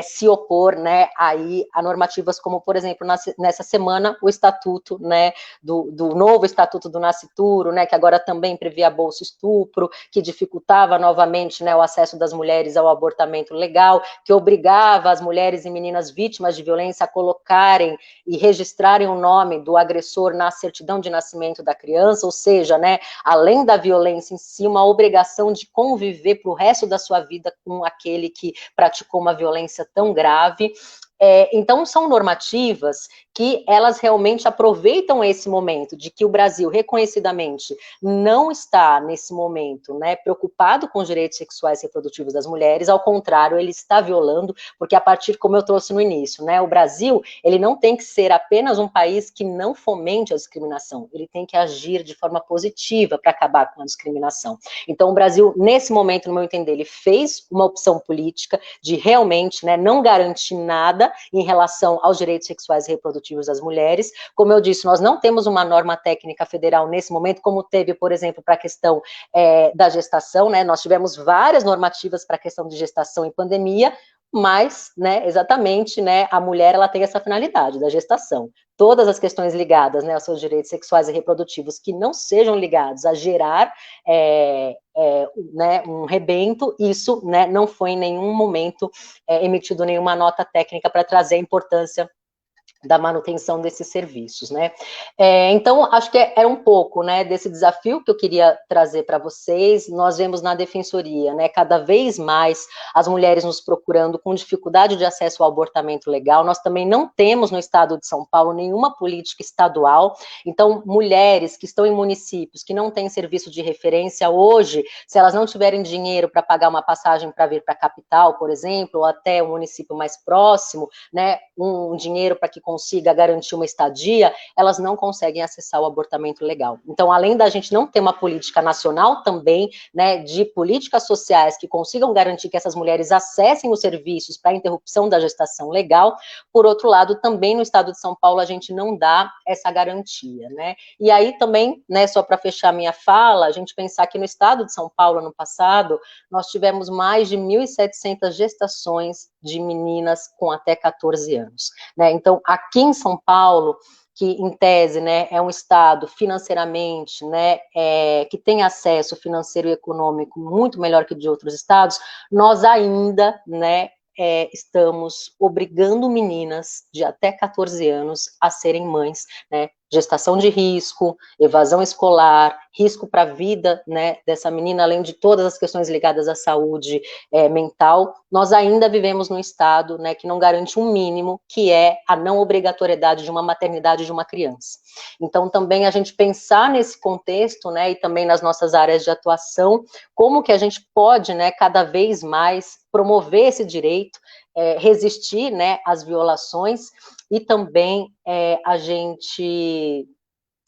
se opor, né, aí a normativas como, por exemplo, nessa semana, o estatuto, né, do novo estatuto do nascituro, né, que agora também previa bolsa estupro, que dificultava novamente, né, o acesso das mulheres ao abortamento legal, que obrigava as mulheres e meninas vítimas de violência a colocarem e registrarem o nome do agressor na certidão de nascimento da criança, ou seja, né, além da violência em si, uma obrigação de conviver para o resto da sua vida com aquele que praticou uma violência tão grave. Então, são normativas que elas realmente aproveitam esse momento de que o Brasil, reconhecidamente, não está, nesse momento, né, preocupado com os direitos sexuais e reprodutivos das mulheres, ao contrário, ele está violando, porque a partir, como eu trouxe no início, né, o Brasil, ele não tem que ser apenas um país que não fomente a discriminação, ele tem que agir de forma positiva para acabar com a discriminação. Então, o Brasil, nesse momento, no meu entender, ele fez uma opção política de realmente, né, não garantir nada em relação aos direitos sexuais e reprodutivos das mulheres. Como eu disse, nós não temos uma norma técnica federal nesse momento, como teve, por exemplo, para a questão da gestação, né? Nós tivemos várias normativas para a questão de gestação e pandemia, mas, né, exatamente, né, a mulher, ela tem essa finalidade da gestação. Todas as questões ligadas, né, aos seus direitos sexuais e reprodutivos que não sejam ligados a gerar né, um rebento, isso, né, não foi em nenhum momento emitido nenhuma nota técnica para trazer a importância da manutenção desses serviços, né? Então, acho que era um pouco, né, desse desafio que eu queria trazer para vocês. Nós vemos na defensoria, né, cada vez mais as mulheres nos procurando com dificuldade de acesso ao abortamento legal. Nós também não temos no estado de São Paulo nenhuma política estadual. Então, mulheres que estão em municípios que não têm serviço de referência hoje, se elas não tiverem dinheiro para pagar uma passagem para vir para a capital, por exemplo, ou até um município mais próximo, né, um dinheiro para que consiga garantir uma estadia, elas não conseguem acessar o abortamento legal. Então, além da gente não ter uma política nacional também, né, de políticas sociais que consigam garantir que essas mulheres acessem os serviços para a interrupção da gestação legal, por outro lado, também no estado de São Paulo a gente não dá essa garantia, né? E aí também, né, só para fechar minha fala, a gente pensar que no estado de São Paulo, ano passado, nós tivemos mais de 1.700 gestações de meninas com até 14 anos, né? Então, aqui em São Paulo, que em tese, né, é um estado financeiramente, né, que tem acesso financeiro e econômico muito melhor que de outros estados, nós ainda, né, estamos obrigando meninas de até 14 anos a serem mães, né, gestação de risco, evasão escolar, risco para a vida, né, dessa menina, além de todas as questões ligadas à saúde mental. Nós ainda vivemos num estado, né, que não garante um mínimo, que é a não obrigatoriedade de uma maternidade de uma criança. Então, também a gente pensar nesse contexto, né, e também nas nossas áreas de atuação, como que a gente pode, né, cada vez mais promover esse direito, resistir, né, às violações, e também a gente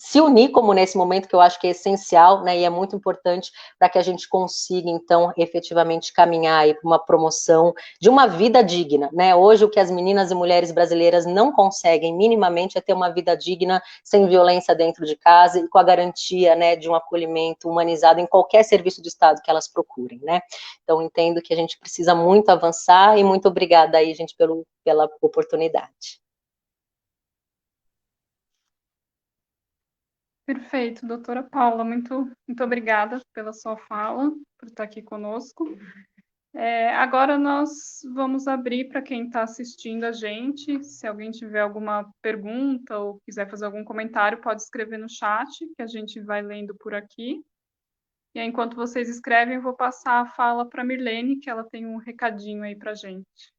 se unir, como nesse momento, que eu acho que é essencial, né, e é muito importante para que a gente consiga, então, efetivamente caminhar aí para uma promoção de uma vida digna, né? Hoje, o que as meninas e mulheres brasileiras não conseguem minimamente é ter uma vida digna, sem violência dentro de casa e com a garantia, né, de um acolhimento humanizado em qualquer serviço do Estado que elas procurem, né? Então, entendo que a gente precisa muito avançar, e muito obrigada aí, gente, pela oportunidade. Perfeito, doutora Paula, muito obrigada pela sua fala, por estar aqui conosco. Agora nós vamos abrir para quem está assistindo a gente. Se alguém tiver alguma pergunta ou quiser fazer algum comentário, pode escrever no chat, que a gente vai lendo por aqui. E aí, enquanto vocês escrevem, eu vou passar a fala para a Mirlene, que ela tem um recadinho aí para a gente.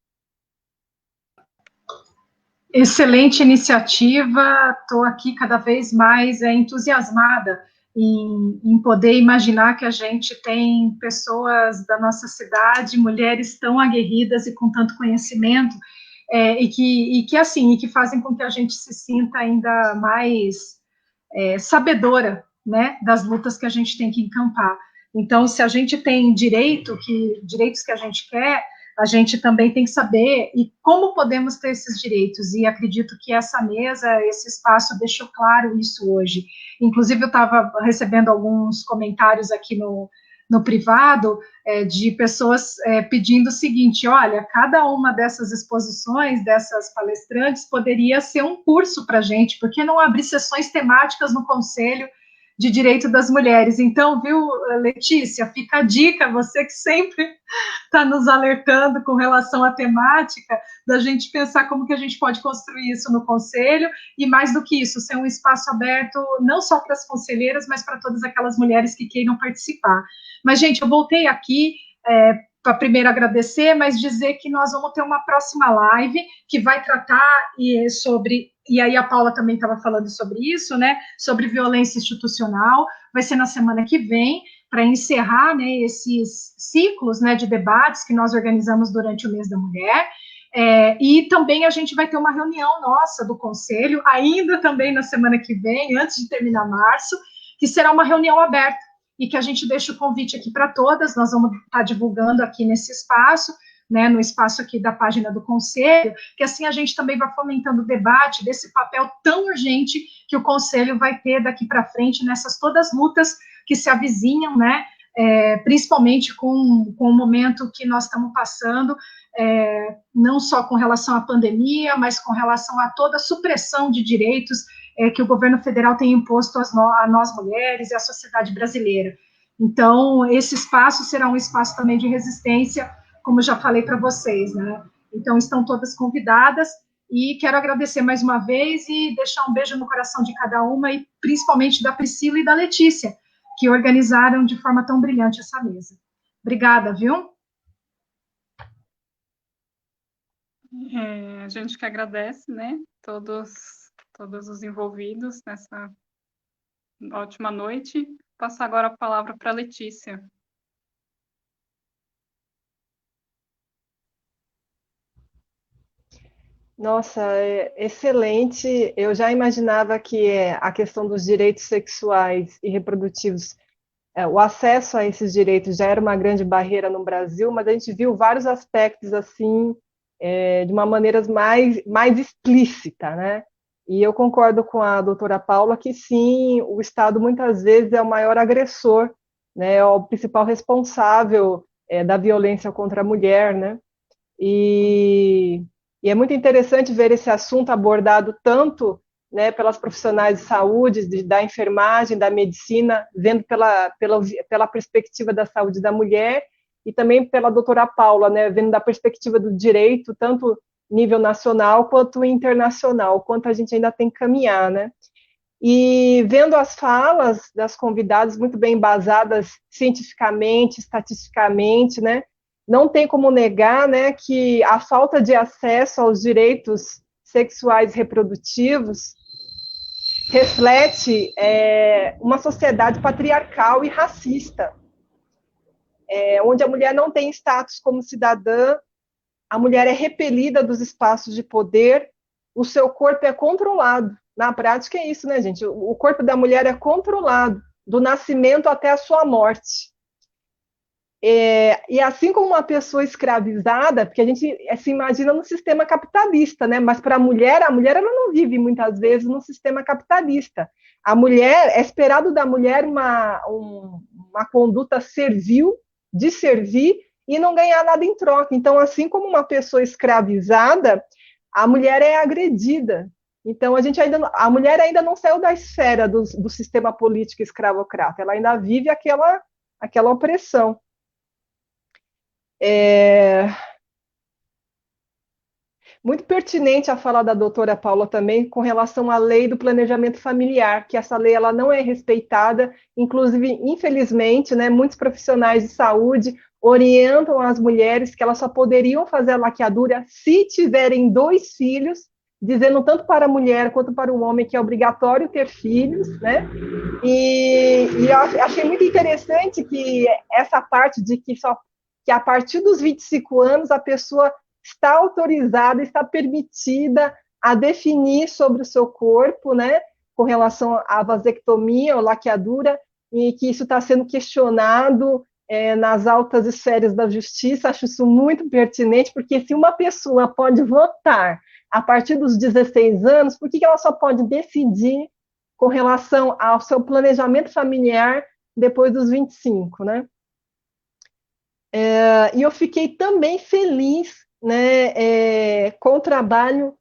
Excelente iniciativa, estou aqui cada vez mais entusiasmada em poder imaginar que a gente tem pessoas da nossa cidade, mulheres tão aguerridas e com tanto conhecimento, e que fazem com que a gente se sinta ainda mais sabedora, né, das lutas que a gente tem que encampar. Então, se a gente tem direitos que a gente quer, a gente também tem que saber e como podemos ter esses direitos, e acredito que essa mesa, esse espaço deixou claro isso hoje. Inclusive, eu estava recebendo alguns comentários aqui no privado, de pessoas pedindo o seguinte: olha, cada uma dessas exposições, dessas palestrantes, poderia ser um curso para a gente, por que não abrir sessões temáticas no Conselho de Direito das Mulheres? Então, viu, Letícia, fica a dica, você que sempre está nos alertando com relação à temática, da gente pensar como que a gente pode construir isso no Conselho, e mais do que isso, ser um espaço aberto não só para as conselheiras, mas para todas aquelas mulheres que queiram participar. Mas, gente, eu voltei aqui para primeiro agradecer, mas dizer que nós vamos ter uma próxima live que vai tratar sobre, e aí a Paula também estava falando sobre isso, né, sobre violência institucional, vai ser na semana que vem, para encerrar, né, esses ciclos, né, de debates que nós organizamos durante o mês da mulher, e também a gente vai ter uma reunião nossa do Conselho, ainda também na semana que vem, antes de terminar março, que será uma reunião aberta, e que a gente deixa o convite aqui para todas, nós vamos estar divulgando aqui nesse espaço, né, no espaço aqui da página do Conselho, que assim a gente também vai fomentando o debate desse papel tão urgente que o Conselho vai ter daqui para frente nessas todas as lutas que se avizinham, né, principalmente com o momento que nós estamos passando, não só com relação à pandemia, mas com relação a toda a supressão de direitos que o governo federal tem imposto a nós mulheres e à sociedade brasileira. Então, esse espaço será um espaço também de resistência, como já falei para vocês, né? Então, estão todas convidadas, e quero agradecer mais uma vez e deixar um beijo no coração de cada uma, e principalmente da Priscila e da Letícia, que organizaram de forma tão brilhante essa mesa. Obrigada, viu? A gente que agradece, né, todos os envolvidos nessa ótima noite. Passo agora a palavra para a Letícia. Nossa, excelente. Eu já imaginava que a questão dos direitos sexuais e reprodutivos, o acesso a esses direitos já era uma grande barreira no Brasil, mas a gente viu vários aspectos assim, de uma maneira mais explícita, né? E eu concordo com a doutora Paula que sim, o Estado muitas vezes é o maior agressor, né? É o principal responsável da violência contra a mulher, né? E é muito interessante ver esse assunto abordado tanto, né, pelas profissionais de saúde, da enfermagem, da medicina, vendo pela perspectiva da saúde da mulher, e também pela doutora Paula, né, vendo da perspectiva do direito, tanto nível nacional quanto internacional, quanto a gente ainda tem que caminhar, né? E vendo as falas das convidadas muito bem embasadas cientificamente, estatisticamente, né? Não tem como negar, né, que a falta de acesso aos direitos sexuais e reprodutivos reflete uma sociedade patriarcal e racista, onde a mulher não tem status como cidadã, a mulher é repelida dos espaços de poder, o seu corpo é controlado. Na prática é isso, né, gente? O corpo da mulher é controlado, do nascimento até a sua morte. E assim como uma pessoa escravizada, porque a gente se imagina no sistema capitalista, né? Mas para a mulher ela não vive muitas vezes no sistema capitalista. A mulher, é esperado da mulher uma conduta servil, de servir, e não ganhar nada em troca. Então, assim como uma pessoa escravizada, a mulher é agredida. Então, a mulher ainda não saiu da esfera do sistema político escravocrata, ela ainda vive aquela opressão. Muito pertinente a fala da doutora Paula também com relação à lei do planejamento familiar, que essa lei ela não é respeitada, inclusive, infelizmente, né, muitos profissionais de saúde orientam as mulheres que elas só poderiam fazer a laqueadura se tiverem 2 filhos, dizendo tanto para a mulher quanto para o homem que é obrigatório ter filhos, né? E eu achei muito interessante que essa parte de que a partir dos 25 anos a pessoa está autorizada, está permitida a definir sobre o seu corpo, né, com relação à vasectomia ou laqueadura, e que isso está sendo questionado nas altas esferas da justiça. Acho isso muito pertinente, porque se uma pessoa pode votar a partir dos 16 anos, por que ela só pode decidir com relação ao seu planejamento familiar depois dos 25, né? E eu fiquei também feliz, né, com o trabalho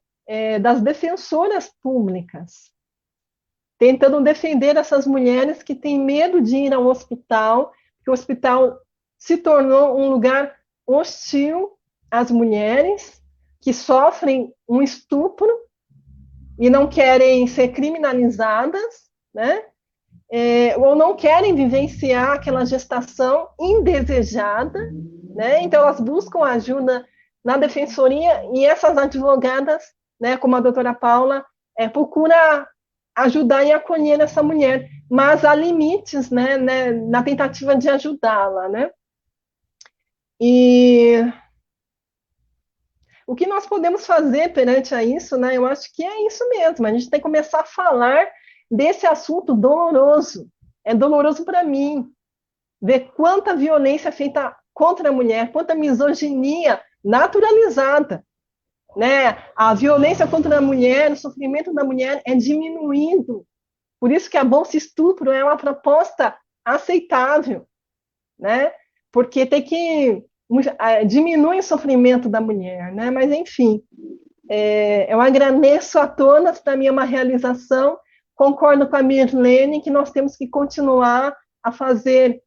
das defensoras públicas, tentando defender essas mulheres que têm medo de ir ao hospital, porque o hospital se tornou um lugar hostil às mulheres que sofrem um estupro e não querem ser criminalizadas, né? Ou não querem vivenciar aquela gestação indesejada, né? Então elas buscam ajuda na defensoria e essas advogadas, né, como a doutora Paula, procura ajudar e acolher essa mulher, mas há limites, né, na tentativa de ajudá-la, né? E o que nós podemos fazer perante a isso, né? Eu acho que é isso mesmo, a gente tem que começar a falar desse assunto doloroso. É doloroso para mim ver quanta violência é feita contra a mulher, quanta misoginia naturalizada, né? A violência contra a mulher, o sofrimento da mulher é diminuindo. Por isso que a bolsa estupro é uma proposta aceitável, né? Porque tem que diminui o sofrimento da mulher, né? Mas enfim, eu agradeço a todas, para mim é uma realização. Concordo com a Mirlene que nós temos que continuar a fazer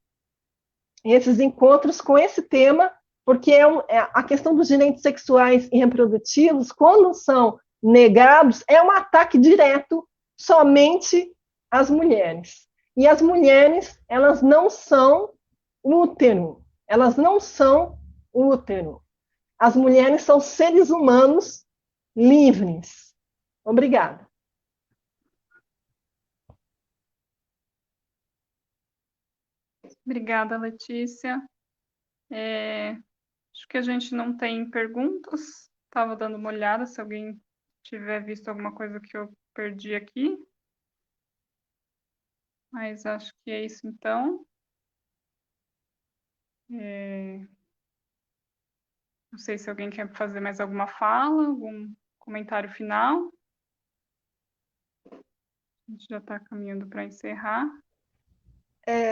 esses encontros com esse tema, porque a questão dos direitos sexuais e reprodutivos, quando são negados, é um ataque direto somente às mulheres. E as mulheres, elas não são útero, elas não são útero. As mulheres são seres humanos livres. Obrigada. Obrigada, Letícia. Acho que a gente não tem perguntas. Estava dando uma olhada se alguém tiver visto alguma coisa que eu perdi aqui. Mas acho que é isso, então. Não sei se alguém quer fazer mais alguma fala, algum comentário final. A gente já está caminhando para encerrar.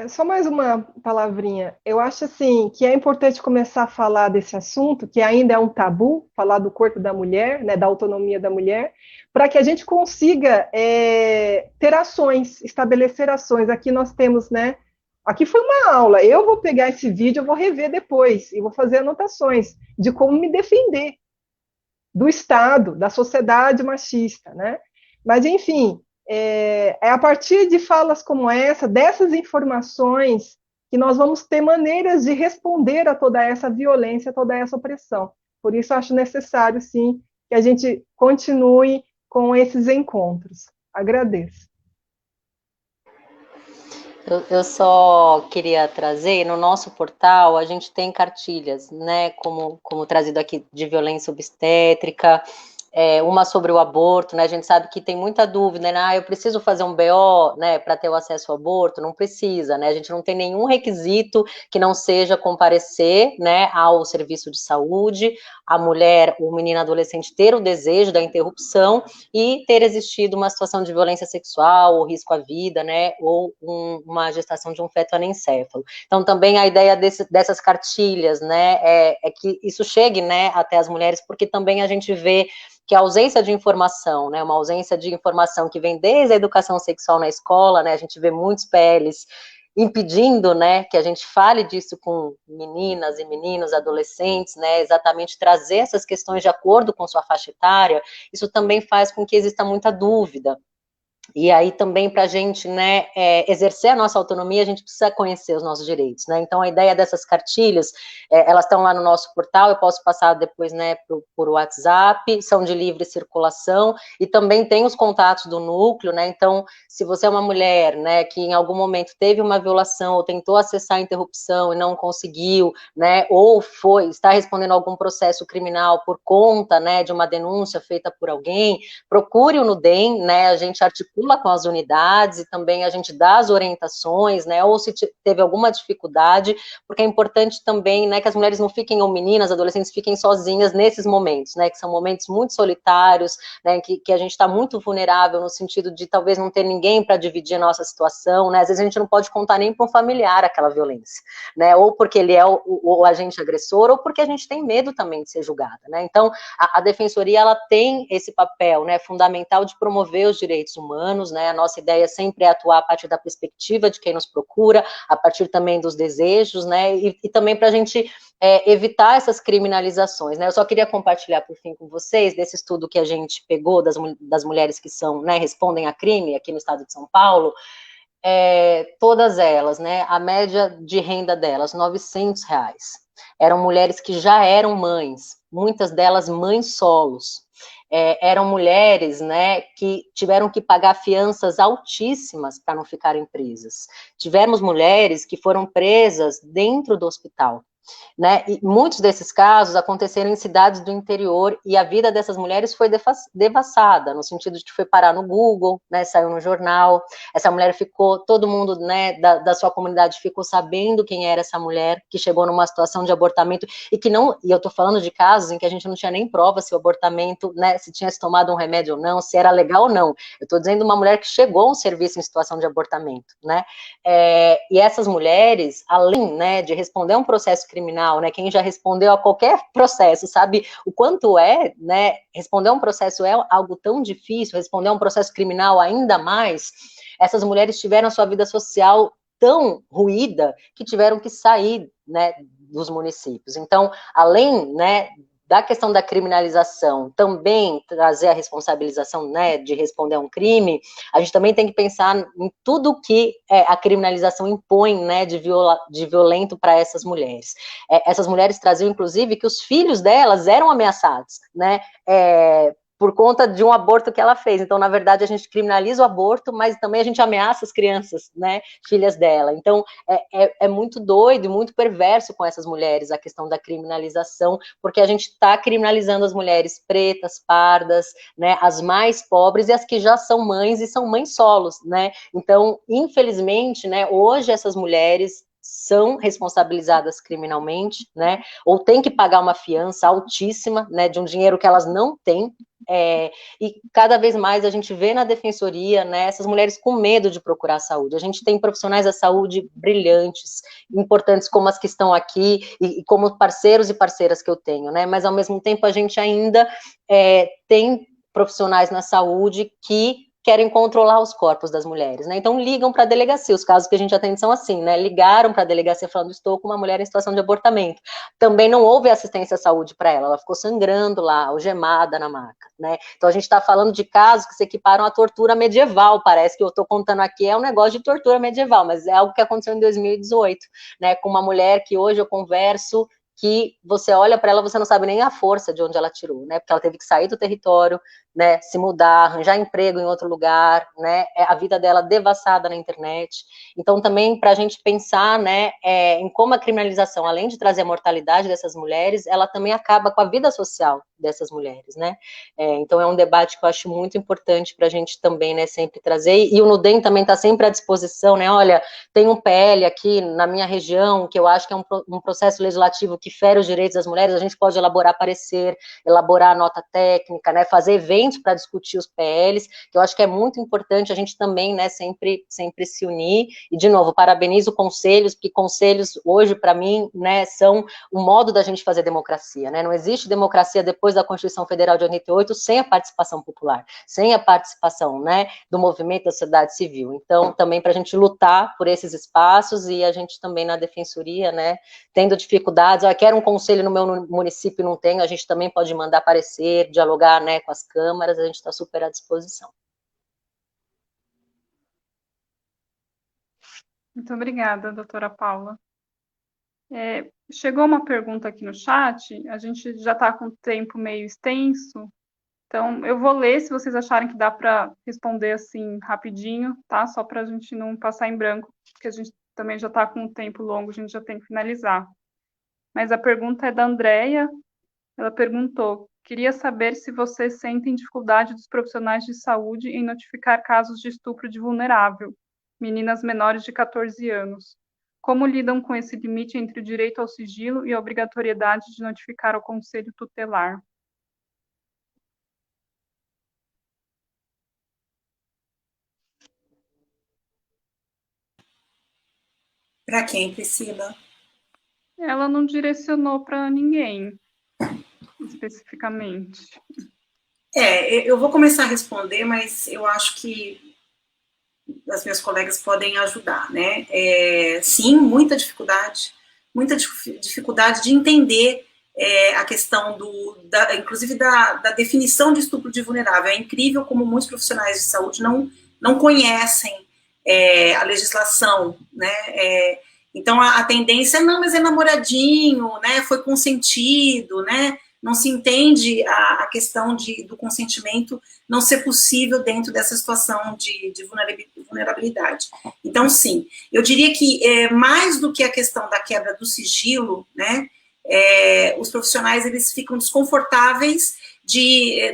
Só mais uma palavrinha. Eu acho assim que é importante começar a falar desse assunto, que ainda é um tabu, falar do corpo da mulher, né, da autonomia da mulher, para que a gente consiga ter ações, estabelecer ações. Aqui nós temos, né? Aqui foi uma aula. Eu vou pegar esse vídeo, eu vou rever depois e vou fazer anotações de como me defender do Estado, da sociedade machista, né? Mas enfim. É a partir de falas como essa, dessas informações, que nós vamos ter maneiras de responder a toda essa violência, a toda essa opressão. Por isso, acho necessário, sim, que a gente continue com esses encontros. Agradeço. Eu só queria trazer, no nosso portal, a gente tem cartilhas, né, como trazido aqui, de violência obstétrica, uma sobre o aborto, né, a gente sabe que tem muita dúvida, né, eu preciso fazer um BO, né, para ter o acesso ao aborto? Não precisa, né, a gente não tem nenhum requisito que não seja comparecer, né, ao serviço de saúde, a mulher, o menino adolescente ter o desejo da interrupção e ter existido uma situação de violência sexual, ou risco à vida, né, ou uma gestação de um feto anencéfalo. Então, também a ideia dessas cartilhas, né, é que isso chegue, né, até as mulheres, porque também a gente vê que a ausência de informação, né, uma ausência de informação que vem desde a educação sexual na escola, né, a gente vê muitos PLs impedindo, né, que a gente fale disso com meninas e meninos, adolescentes, né, exatamente trazer essas questões de acordo com sua faixa etária, isso também faz com que exista muita dúvida. E aí também para a gente, né, exercer a nossa autonomia, a gente precisa conhecer os nossos direitos, né, então a ideia dessas cartilhas, elas estão lá no nosso portal, eu posso passar depois, né, por WhatsApp, são de livre circulação, e também tem os contatos do núcleo, né, então se você é uma mulher, né, que em algum momento teve uma violação, ou tentou acessar a interrupção e não conseguiu, né, ou está respondendo a algum processo criminal por conta, né, de uma denúncia feita por alguém, procure o NUDEM, né, a gente articula articula com as unidades e também a gente dá as orientações, né, ou se teve alguma dificuldade, porque é importante também, né, que as mulheres não fiquem, ou meninas, adolescentes, fiquem sozinhas nesses momentos, né, que são momentos muito solitários, né, que a gente está muito vulnerável no sentido de talvez não ter ninguém para dividir a nossa situação, né, às vezes a gente não pode contar nem para um familiar aquela violência, né, ou porque ele é o agente agressor, ou porque a gente tem medo também de ser julgada, né, então a defensoria, ela tem esse papel, né, fundamental de promover os direitos humanos, né, a nossa ideia sempre é atuar a partir da perspectiva de quem nos procura, a partir também dos desejos, né, e também para a gente evitar essas criminalizações, né, eu só queria compartilhar por fim com vocês, desse estudo que a gente pegou das mulheres que são, né, respondem a crime aqui no estado de São Paulo, todas elas, né, a média de renda delas, R$900, eram mulheres que já eram mães, muitas delas mães solos, eram mulheres, né, que tiveram que pagar fianças altíssimas para não ficarem presas. Tivemos mulheres que foram presas dentro do hospital, né, e muitos desses casos aconteceram em cidades do interior e a vida dessas mulheres foi devassada, no sentido de que foi parar no Google, né, saiu no jornal, essa mulher ficou, todo mundo, né, da sua comunidade ficou sabendo quem era essa mulher, que chegou numa situação de abortamento, e que não, e eu tô falando de casos em que a gente não tinha nem prova se o abortamento, né, se tinha se tomado um remédio ou não, se era legal ou não, eu tô dizendo uma mulher que chegou a um serviço em situação de abortamento, né, e essas mulheres, além, né, de responder a um processo criminal, né, quem já respondeu a qualquer processo, sabe o quanto né, responder a um processo é algo tão difícil, responder a um processo criminal ainda mais, essas mulheres tiveram a sua vida social tão ruída que tiveram que sair, né, dos municípios. Então, além, né, da questão da criminalização, também trazer a responsabilização, né, de responder a um crime, a gente também tem que pensar em tudo que a criminalização impõe, né, de violento para essas mulheres. Essas mulheres traziam, inclusive, que os filhos delas eram ameaçados, né, por conta de um aborto que ela fez. Então, na verdade, a gente criminaliza o aborto, mas também a gente ameaça as crianças, né, filhas dela. Então, é muito doido e muito perverso com essas mulheres a questão da criminalização, porque a gente está criminalizando as mulheres pretas, pardas, né, as mais pobres e as que já são mães e são mães solos, né. Então, infelizmente, né, hoje essas mulheres são responsabilizadas criminalmente, né, ou têm que pagar uma fiança altíssima, né, de um dinheiro que elas não têm, e cada vez mais a gente vê na defensoria, né, essas mulheres com medo de procurar saúde. A gente tem profissionais da saúde brilhantes, importantes como as que estão aqui, e como parceiros e parceiras que eu tenho, né, mas ao mesmo tempo a gente ainda tem profissionais na saúde que querem controlar os corpos das mulheres, né, então ligam para a delegacia, os casos que a gente atende são assim, né, ligaram para a delegacia falando, estou com uma mulher em situação de abortamento, também não houve assistência à saúde para ela ficou sangrando lá, algemada na maca, né, então a gente está falando de casos que se equiparam à tortura medieval, parece que eu estou contando aqui é um negócio de tortura medieval, mas é algo que aconteceu em 2018, né, com uma mulher que hoje eu converso, que você olha para ela, você não sabe nem a força de onde ela tirou, né, porque ela teve que sair do território, né, se mudar, arranjar emprego em outro lugar, né, a vida dela devassada na internet. Então, também para a gente pensar, né, em como a criminalização, além de trazer a mortalidade dessas mulheres, ela também acaba com a vida social dessas mulheres, né. Então, é um debate que eu acho muito importante para a gente também, né, sempre trazer, e o Nudem também está sempre à disposição, né, olha, tem um PL aqui na minha região, que eu acho que é um processo legislativo que fere os direitos das mulheres, a gente pode elaborar parecer, elaborar nota técnica, né, fazer eventos para discutir os PLs, que eu acho que é muito importante a gente também, né, sempre se unir, e de novo, parabenizo conselhos, porque conselhos hoje, para mim, né, são o modo da gente fazer democracia, né, não existe democracia depois da Constituição Federal de 88 sem a participação popular, sem a participação, né, do movimento da sociedade civil, então, também para a gente lutar por esses espaços, e a gente também na defensoria, né, tendo dificuldades, eu quero um conselho no meu município, não tenho, a gente também pode mandar parecer, dialogar, né, com as câmaras, a gente está super à disposição. Muito obrigada, doutora Paula. Chegou uma pergunta aqui no chat, a gente já está com o tempo meio extenso, então eu vou ler, se vocês acharem que dá para responder assim rapidinho, tá? Só para a gente não passar em branco, porque a gente também já está com o tempo longo, a gente já tem que finalizar. Mas a pergunta é da Andréia, ela perguntou, Queria saber se vocês sentem dificuldade dos profissionais de saúde em notificar casos de estupro de vulnerável, meninas menores de 14 anos. Como lidam com esse limite entre o direito ao sigilo e a obrigatoriedade de notificar ao conselho tutelar? Para quem, Priscila? Ela não direcionou para ninguém, especificamente. Eu vou começar a responder, mas eu acho que as minhas colegas podem ajudar, né? Sim, muita dificuldade de entender a questão inclusive da definição de estupro de vulnerável. É incrível como muitos profissionais de saúde não conhecem a legislação, né? Então a tendência é, não, mas é namoradinho, né? Foi consentido, né? Não se entende a questão do consentimento não ser possível dentro dessa situação de vulnerabilidade. Então, sim, eu diria que mais do que a questão da quebra do sigilo, né, os profissionais eles ficam desconfortáveis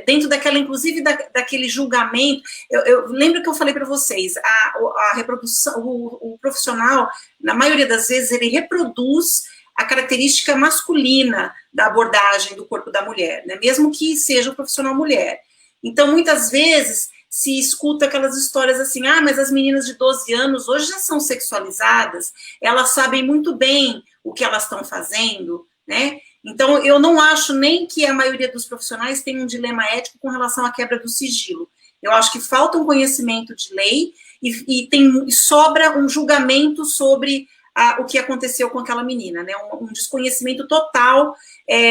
dentro daquela, inclusive daquele julgamento. Eu lembro que eu falei para vocês, a reprodução, o profissional, na maioria das vezes, ele reproduz a característica masculina da abordagem do corpo da mulher, né? Mesmo que seja o profissional mulher. Então, muitas vezes, se escuta aquelas histórias assim, mas as meninas de 12 anos hoje já são sexualizadas, elas sabem muito bem o que elas estão fazendo, né? Então, eu não acho nem que a maioria dos profissionais tem um dilema ético com relação à quebra do sigilo. Eu acho que falta um conhecimento de lei e sobra um julgamento sobre o que aconteceu com aquela menina, né? Um desconhecimento total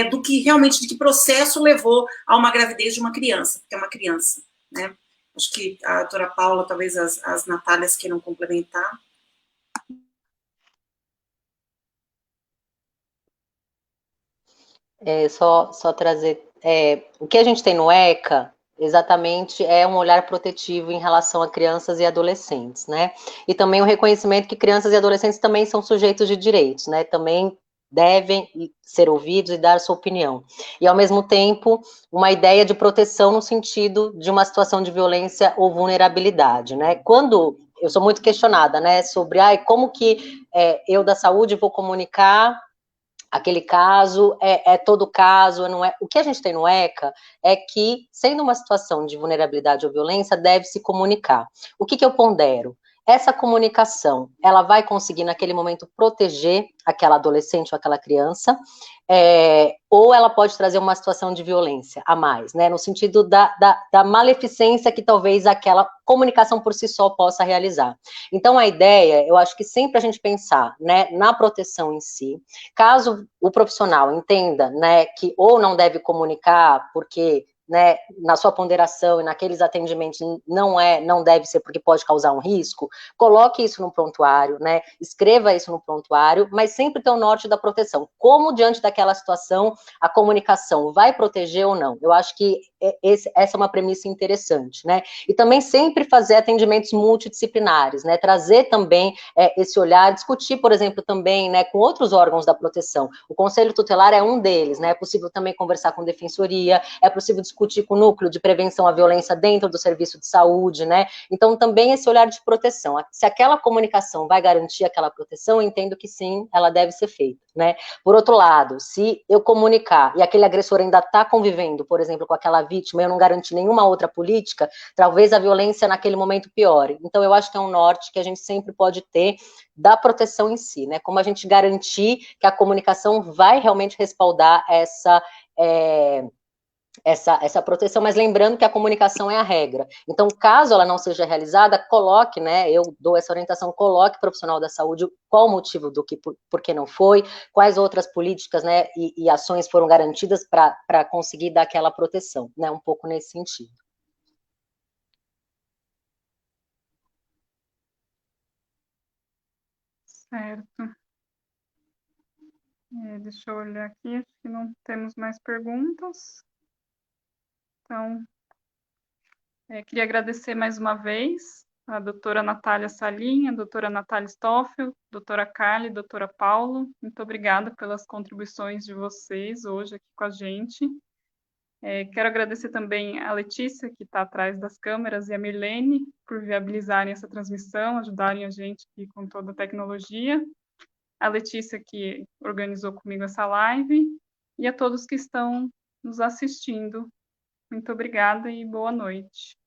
do que realmente, de que processo levou a uma gravidez de uma criança, porque é uma criança, né? Acho que a doutora Paula, talvez as Natálias queiram complementar. Só trazer, o que a gente tem no ECA, exatamente, é um olhar protetivo em relação a crianças e adolescentes, né? E também o reconhecimento que crianças e adolescentes também são sujeitos de direitos, né? Também devem ser ouvidos e dar sua opinião. E, ao mesmo tempo, uma ideia de proteção no sentido de uma situação de violência ou vulnerabilidade, né? Quando eu sou muito questionada, né, sobre como que eu da saúde vou comunicar aquele caso, todo caso, não é. O que a gente tem no ECA é que, sendo uma situação de vulnerabilidade ou violência, deve se comunicar. O que eu pondero? Essa comunicação, ela vai conseguir, naquele momento, proteger aquela adolescente ou aquela criança, ou ela pode trazer uma situação de violência a mais, né, no sentido da maleficência que talvez aquela comunicação por si só possa realizar. Então, a ideia, eu acho que sempre a gente pensar, né, na proteção em si. Caso o profissional entenda, né, que ou não deve comunicar porque, né, na sua ponderação e naqueles atendimentos não deve ser porque pode causar um risco, coloque isso no prontuário, né, escreva isso no prontuário, mas sempre ter o norte da proteção. Como, diante daquela situação, a comunicação vai proteger ou não? Eu acho que essa é uma premissa interessante, né, e também sempre fazer atendimentos multidisciplinares, né, trazer também esse olhar, discutir, por exemplo, também, né, com outros órgãos da proteção. O Conselho Tutelar é um deles, né, é possível também conversar com defensoria, é possível discutir com o núcleo de prevenção à violência dentro do serviço de saúde, né, então também esse olhar de proteção. Se aquela comunicação vai garantir aquela proteção, eu entendo que sim, ela deve ser feita, né. Por outro lado, se eu comunicar e aquele agressor ainda está convivendo, por exemplo, com aquela vítima, eu não garantir nenhuma outra política, talvez a violência naquele momento piore. Então, eu acho que é um norte que a gente sempre pode ter da proteção em si, né? Como a gente garantir que a comunicação vai realmente respaldar essa proteção, mas lembrando que a comunicação é a regra. Então, caso ela não seja realizada, coloque, né, eu dou essa orientação, coloque o profissional da saúde qual o motivo por que não foi, quais outras políticas, né, e ações foram garantidas para conseguir dar aquela proteção, né, um pouco nesse sentido. Certo. Deixa eu olhar aqui, acho que não temos mais perguntas. Então, queria agradecer mais uma vez a doutora Natália Salim, a doutora Natália Stoffel, doutora Carla e doutora Paulo. Muito obrigada pelas contribuições de vocês hoje aqui com a gente. Quero agradecer também a Letícia, que está atrás das câmeras, e a Mirlene, por viabilizarem essa transmissão, ajudarem a gente aqui com toda a tecnologia. A Letícia, que organizou comigo essa live, e a todos que estão nos assistindo. Muito obrigada e boa noite.